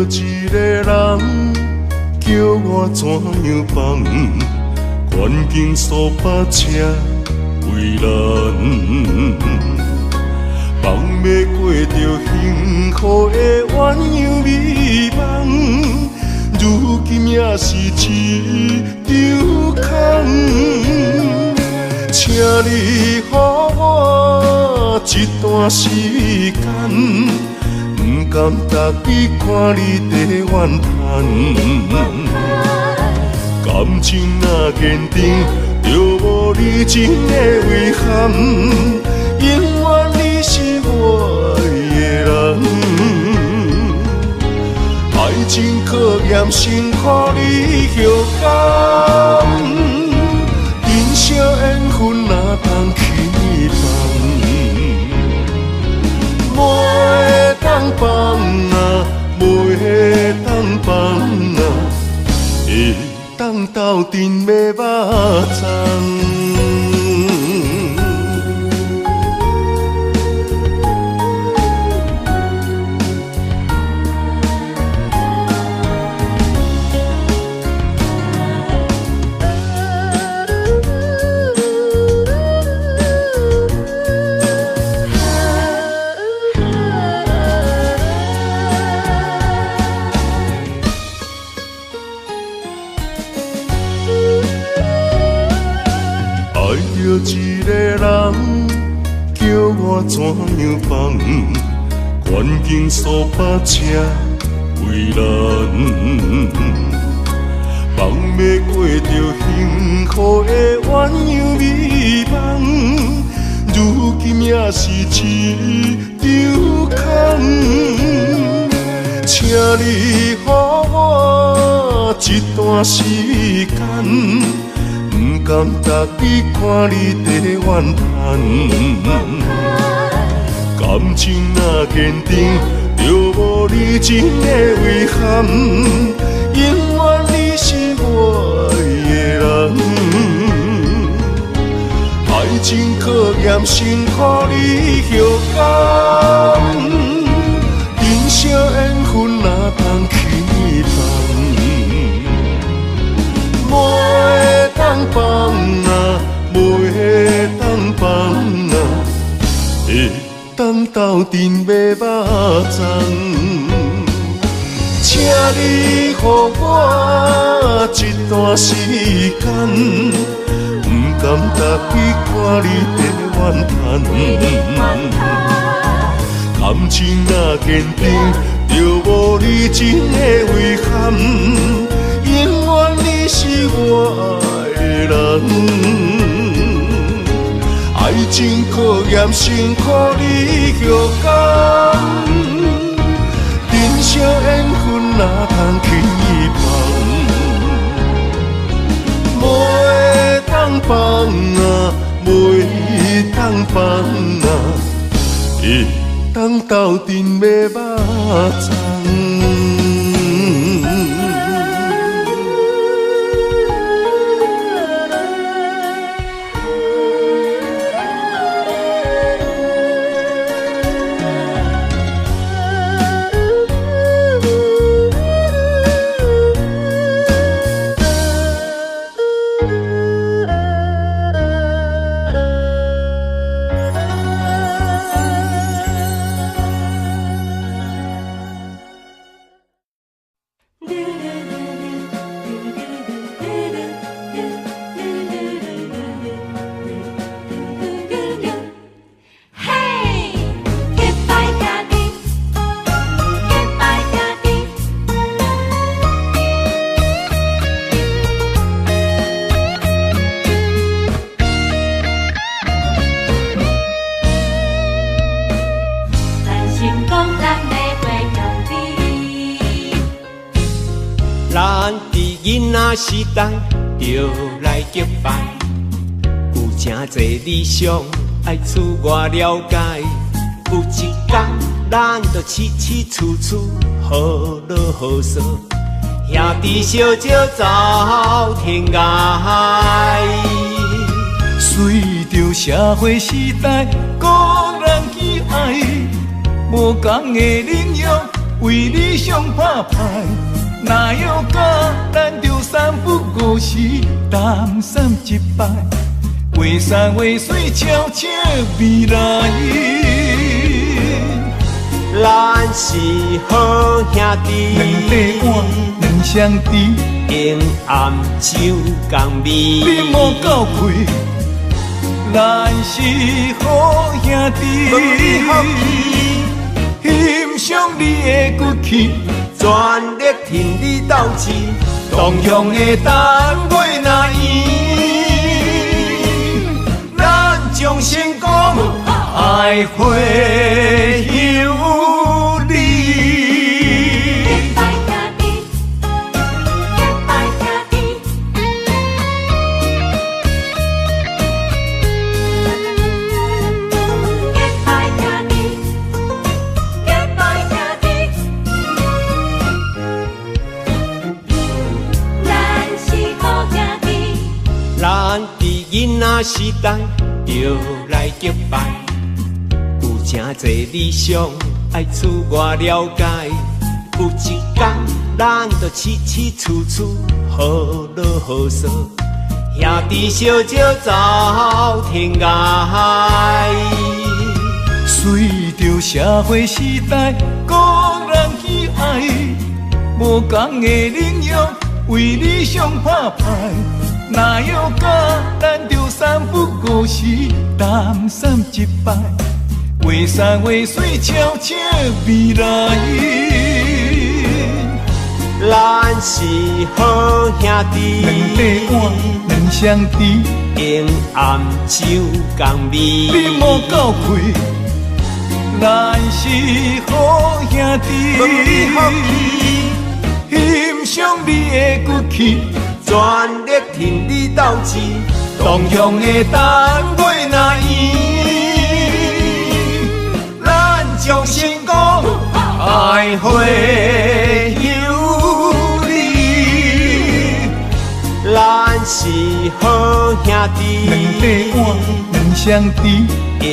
一个人叫我怎样放？关紧锁把车为难，放要过着幸福的鸳鸯美梦，如今也是一场空。请你予我一段时间。不甘逐日看你在怨叹，感情若坚定，就无你情的遗憾。永远你是我的人，爱情考验辛苦你后甘，人生缘分哪通去放？袂当放啊，袂当放啊，会当斗阵买肉粽。一个人叫我怎样放？关紧锁把车为难，放要过着幸福的鸳鸯美梦，如今也是一场空。请你予我一段时间。不甘逐日看你在怨叹，感情若坚定，就无你情的遗憾。永远你是我的人，爱情考验辛苦你后甘，人生缘分哪通去放？袂当放啊，袂当放啊，会当斗阵买肉粽。请你予我一段时间，不甘逐日看你在怨叹，感情若坚定，就无你情的遗憾。永远你是我的人，爱情考验辛苦你后甘，人生缘分哪通去放？袂当放啊，袂当放啊，会当斗阵买肉粽。咱伫囡仔时代就来结拜，有真侪理想爱厝外了解。有一天，咱就起起厝厝好落好说，兄弟相招走天涯。随着社会时代，个人喜爱，无同的领域为理想拍牌。哪有甲咱着三不五时谈三一摆，画山画水悄悄未来。咱是好兄弟，两块碗两相知，用暗酒共味。你莫够开，咱是好兄弟，欣赏你的骨气。全力挺你斗志，同样的单位若圆，咱将成功爱会有你。咱伫囡仔时代就来结拜，有真侪理想爱厝外了解。有一天，咱就起起厝厝好落好说，兄弟相招走天涯。随着社会时代，个人喜爱，无同的领域为理想拍牌。哪有甲咱着三不五时谈三一摆，画山画水悄悄未来。咱是好兄弟，两块碗两相知，用暗酒共味。你莫够开，咱是好兄弟，欣赏你的骨气。全力挺你斗志，同样的单位若圆，咱将成功爱会有你。咱是好兄弟，两块碗两相知，用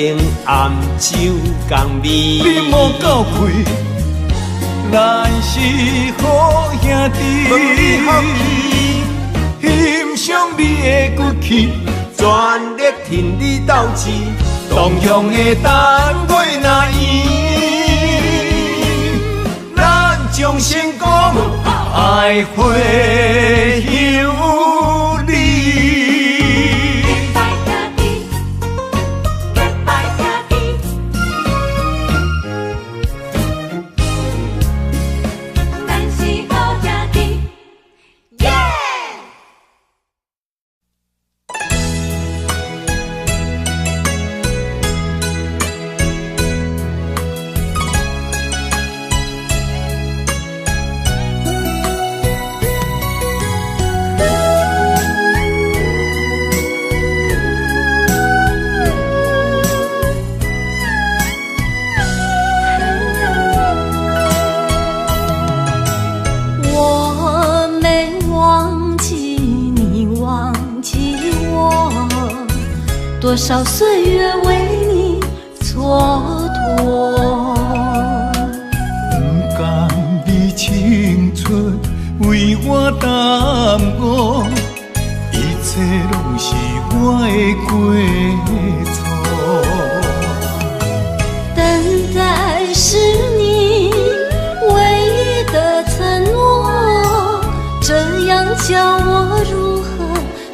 暗酒共味。你莫够开，咱是好兄弟。欣赏你的骨气，全力挺你斗志，同样的单位若圆，咱将成功爱会有你。多少岁月为你蹉跎，不甘你青春为我耽误，一切拢是我的过错。等待是你唯一的承诺，这样叫我如何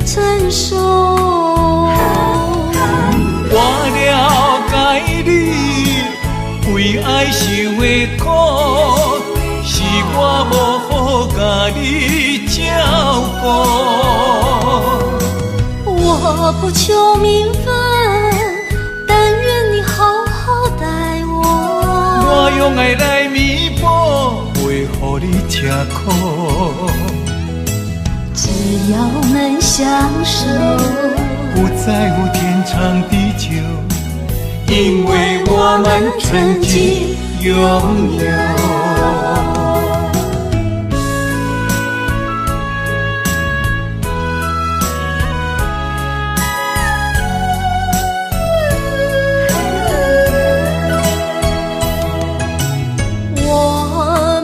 承受？我了解你为爱受的苦，是我无好甲你照顾。我不求名分，但愿你好好待我。我用爱来弥补，袂予你吃苦。相守，不在乎天长地久，因为我们曾经拥有。我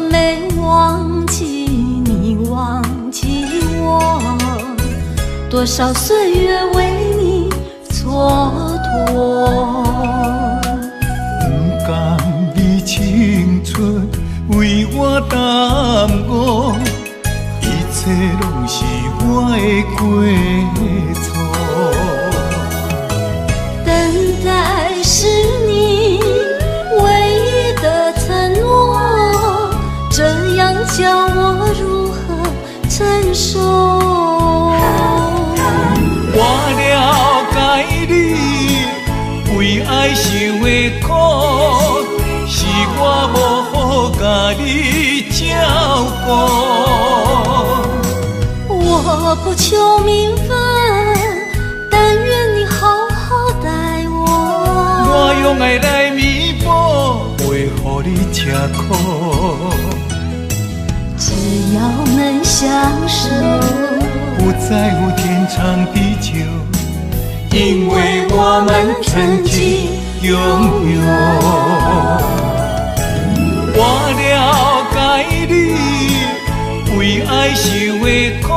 没忘记你，忘记我，多少岁月为你蹉跎。不甘你青春为我耽误，一切拢是我的过错。等待是你唯一的承诺，这样叫我如何承受？我了解你为爱受的苦，是我无好甲你照顾。我不求名分，但愿你好好待我。我用爱来弥补，袂予你吃苦。只要能相守，不在乎天长地久，因为我们曾经拥有。我了解你为爱受的苦，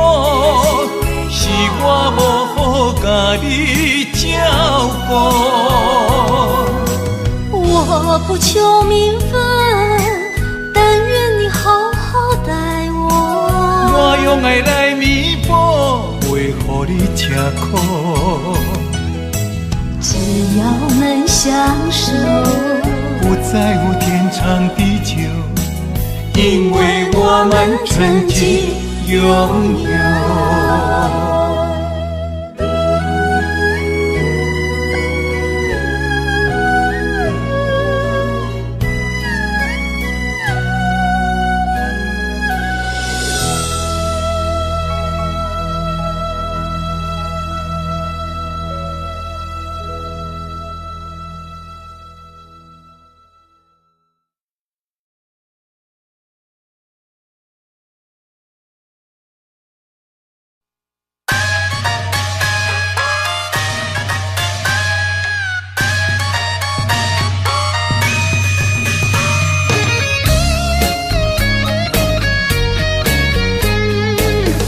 是我无好甲你照顾。我不求名分，但愿你好好待我。我用爱来弥补，袂予你吃苦。只要能相守，不在乎天长地久，因为我们曾经拥有。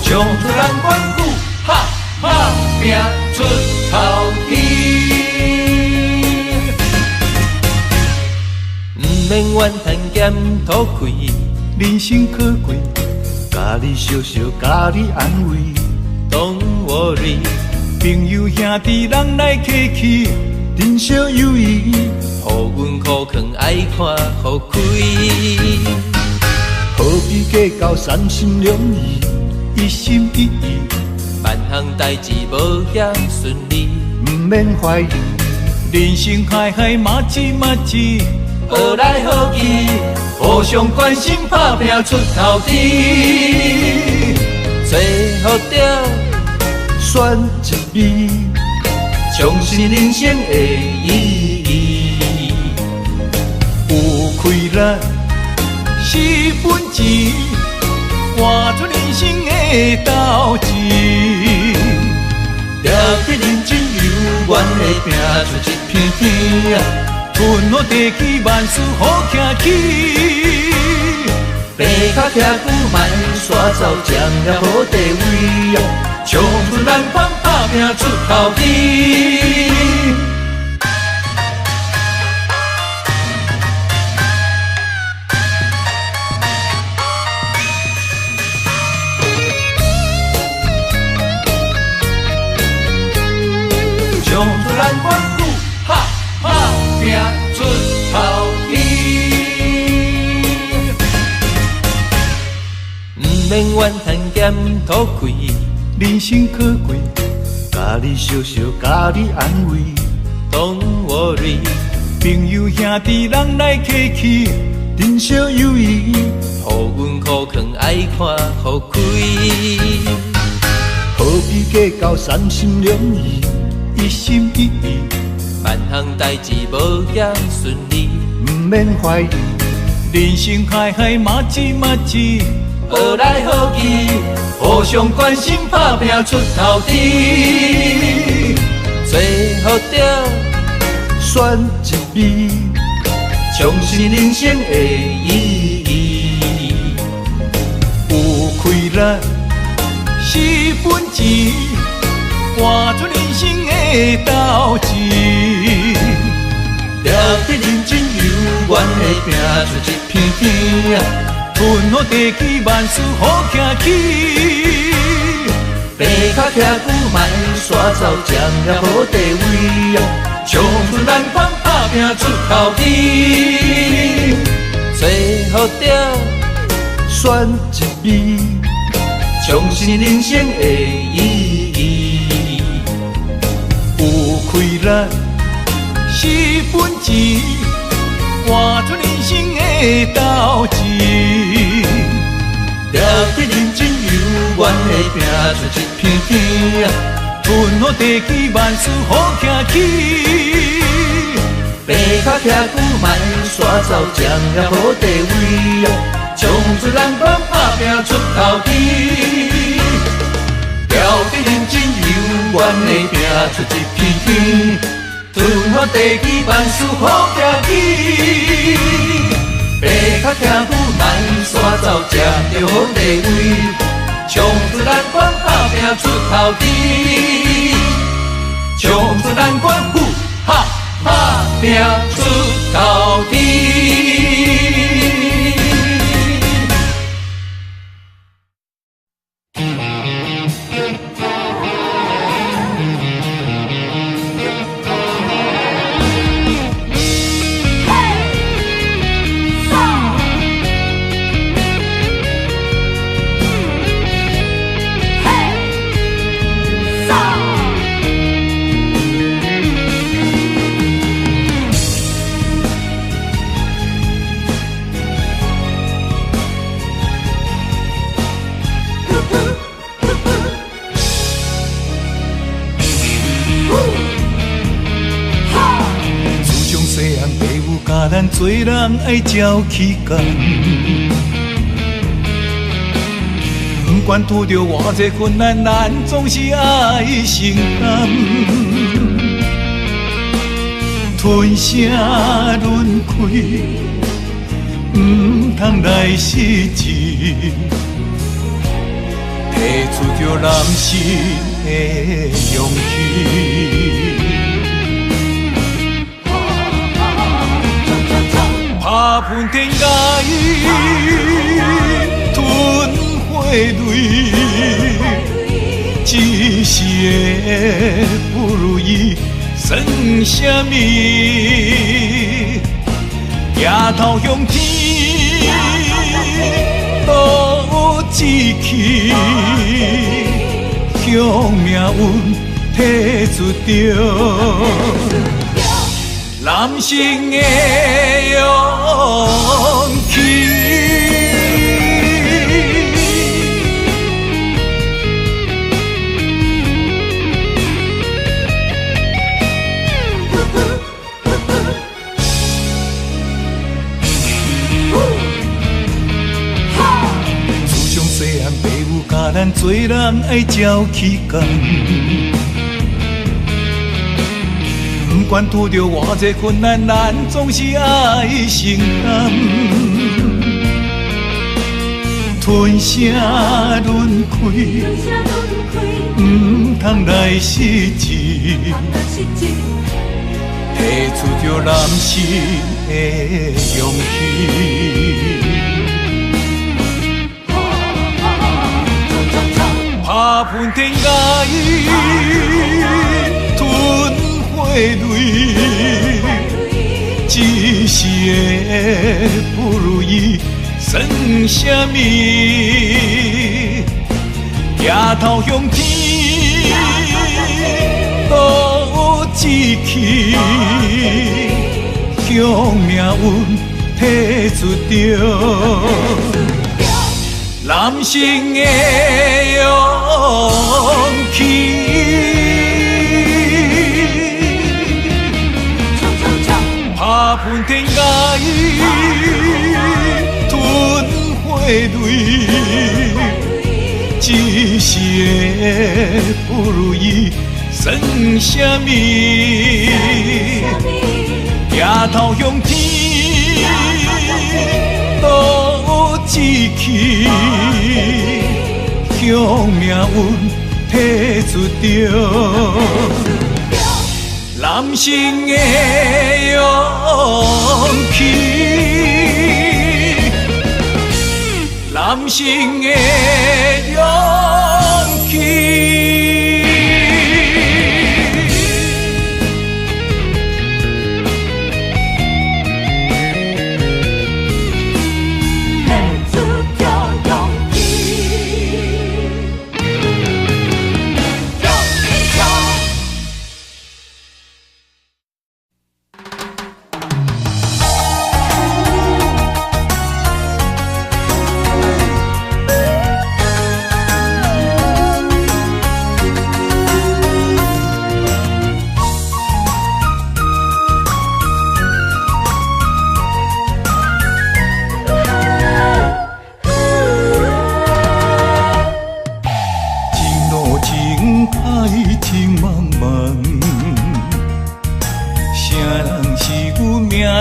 将出咱阮久，哈哈拼出头天。毋免怨叹咸土开，人生可贵，甲你笑笑，甲你安慰。Don't worry，朋友兄弟人来客去，珍惜友谊。互阮苦劝爱看互开，何必计较三心两意，一心一意。万项代志无遐顺利，毋免怀疑，人生海海马子马子，好来好去，互相关心打拼出头天。最好着选一味，重视人生的意义。有开咱4分钱，换出人生的斗志。了解认真有愿的拼出一片天啊！春雨地起，万事好行起。爬脚徛久慢煞走，占了好地位啊！唱出咱帮打拼出头天。唱出咱阮久，哈哈拼出头天。毋免怨叹咸土开，人生可贵，甲你笑笑，甲你安慰。Don't worry，朋友兄弟人来客去，珍惜友谊。互阮苦劝爱看互开，何必计较三心两意，一心一意？万项代志无也顺利，毋免怀疑，人生海海马子马子，好来好去，互相关心，打拼出头天。最好着选一味，重视人生的意义。有开咱是本钱，换出人生的斗志。了得认真有缘的拼出一片天，分好地气，万事好行起。白脚徛久莫煞走，将也无地位，冲出咱款打拼出头天。最好着选一味，重视人生的意义。有开咱是本钱，换出人生的斗志。了得认真有缘的拼出一片天，分好地气，万事好行起。白脚徛久莫煞走，将也无地位，冲出人款打拼出头天。了得认真有缘的拼出一片天，分好地气，万事好行起。白脚徛久莫煞走，才着好地位，冲出咱款打拼出头天。冲出咱款呼哈打拼出头天。咱做人爱照起工，不管拄着偌济困难，咱总是爱承担。吞声轮开，唔通来失志，提出着男性的勇气。打喷天涯，吞火泪，一时的不如意算什么？抬头向天，赌志气，向命运提出着男性的勇气。自从细汉，父母教咱做人爱照起工。不管拄着偌济困难，咱总是爱承担。吞声轮开，唔通来失志，提出着男性的勇气。打喷天涯，吞火泪，一时的不如意算什么？抬头向天，赌志气，向命运提出着男性的勇泪，一世的不如意算什么？抬头向天，路志气，向命运提出着。男性的勇气，男性的勇气。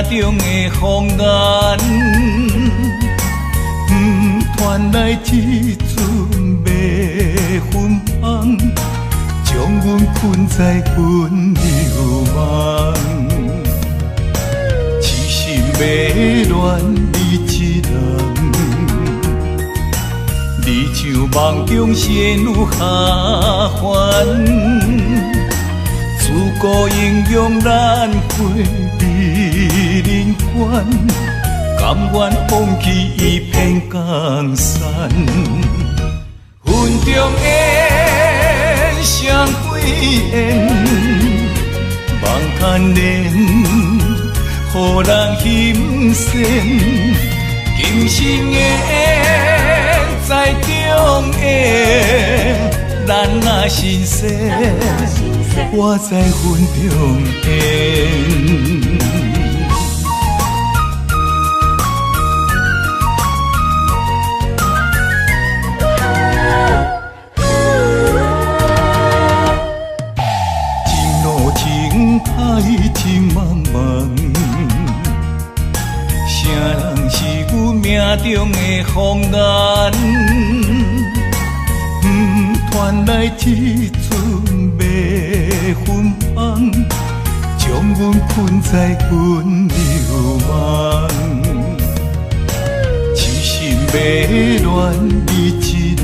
中的风眼，传来一阵迷魂香，将阮困在阮流梦。痴心迷恋你一人，你像梦中仙女下凡，自古英勇咱会。人间，甘愿放弃一片江山。云中烟，双归烟，望看莲，予人欣羡。今生的缘，在中缘，咱若心生，我在云中烟。情茫茫，谁人是阮命中的风眼？传来一阵迷魂香，将阮困在阮流梦。痴心迷恋你一人。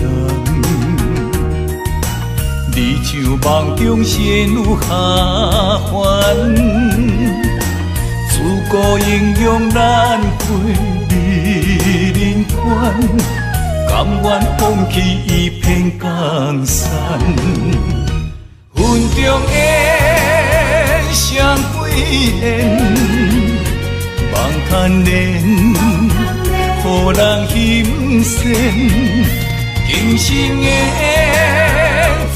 你像梦中仙女下凡，自古英勇咱陪你人间，甘愿放弃一片江山。云中烟，双归烟，望看莲，予人欣羡。今生的缘，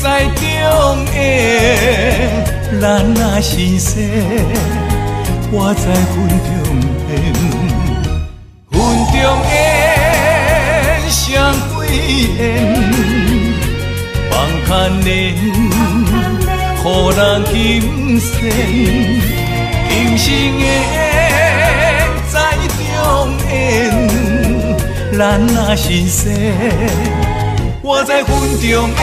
在中缘，咱若心生，我在云中缘。云中缘，双归缘，望看莲，予人欣羡。今生的缘，在中缘，咱若心生。我在云中缘。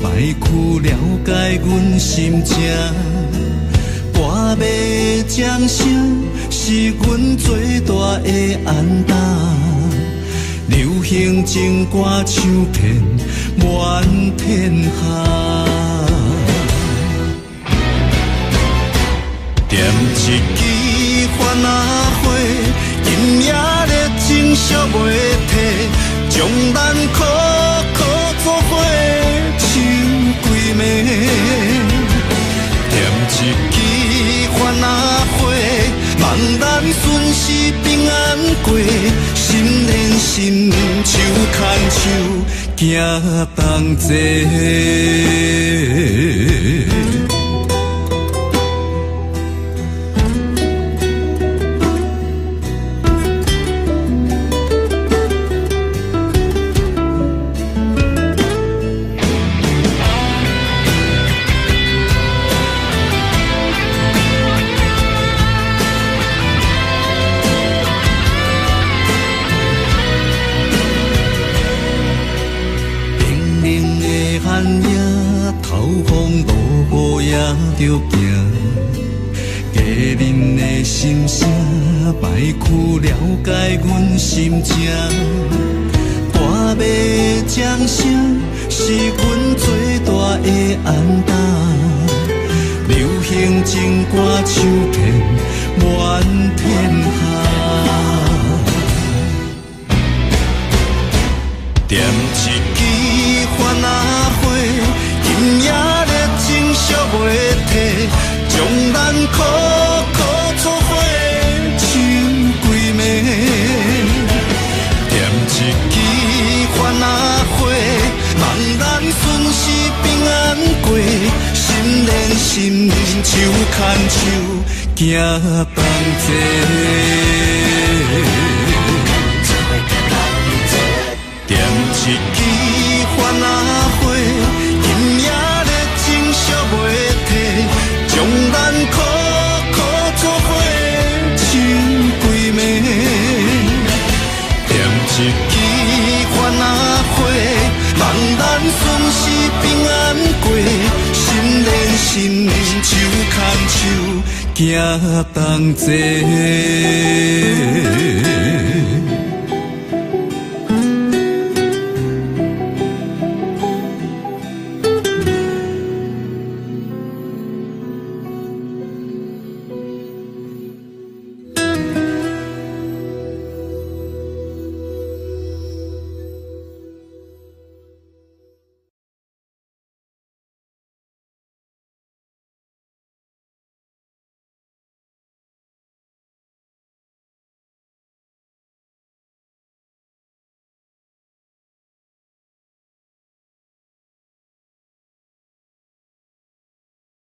歹去了解阮心情。歌尾掌声是阮最大的安踏，流行情歌唱遍满天下。点一支番仔火，今夜热情烧袂退，将咱苦苦作伙唱几暝。点一支番仔火，望咱顺时平安过，心连心，手牵手，行同齐。着行，家人的心声，歹去了解阮心情。歌尾掌声是阮最大的安踏，流行情歌唱遍满天下。点一支番仔火，今夜热情烧袂退，将咱苦苦作伙唱几暝。点一支番仔火，望咱顺时平安过，心连心，手牵手，行同齐。点一支番仔火，今夜热情烧袂退，将咱苦苦作伙唱几暝。点一支番仔火，望咱顺时平安过，心连心，手牵手，行同齐。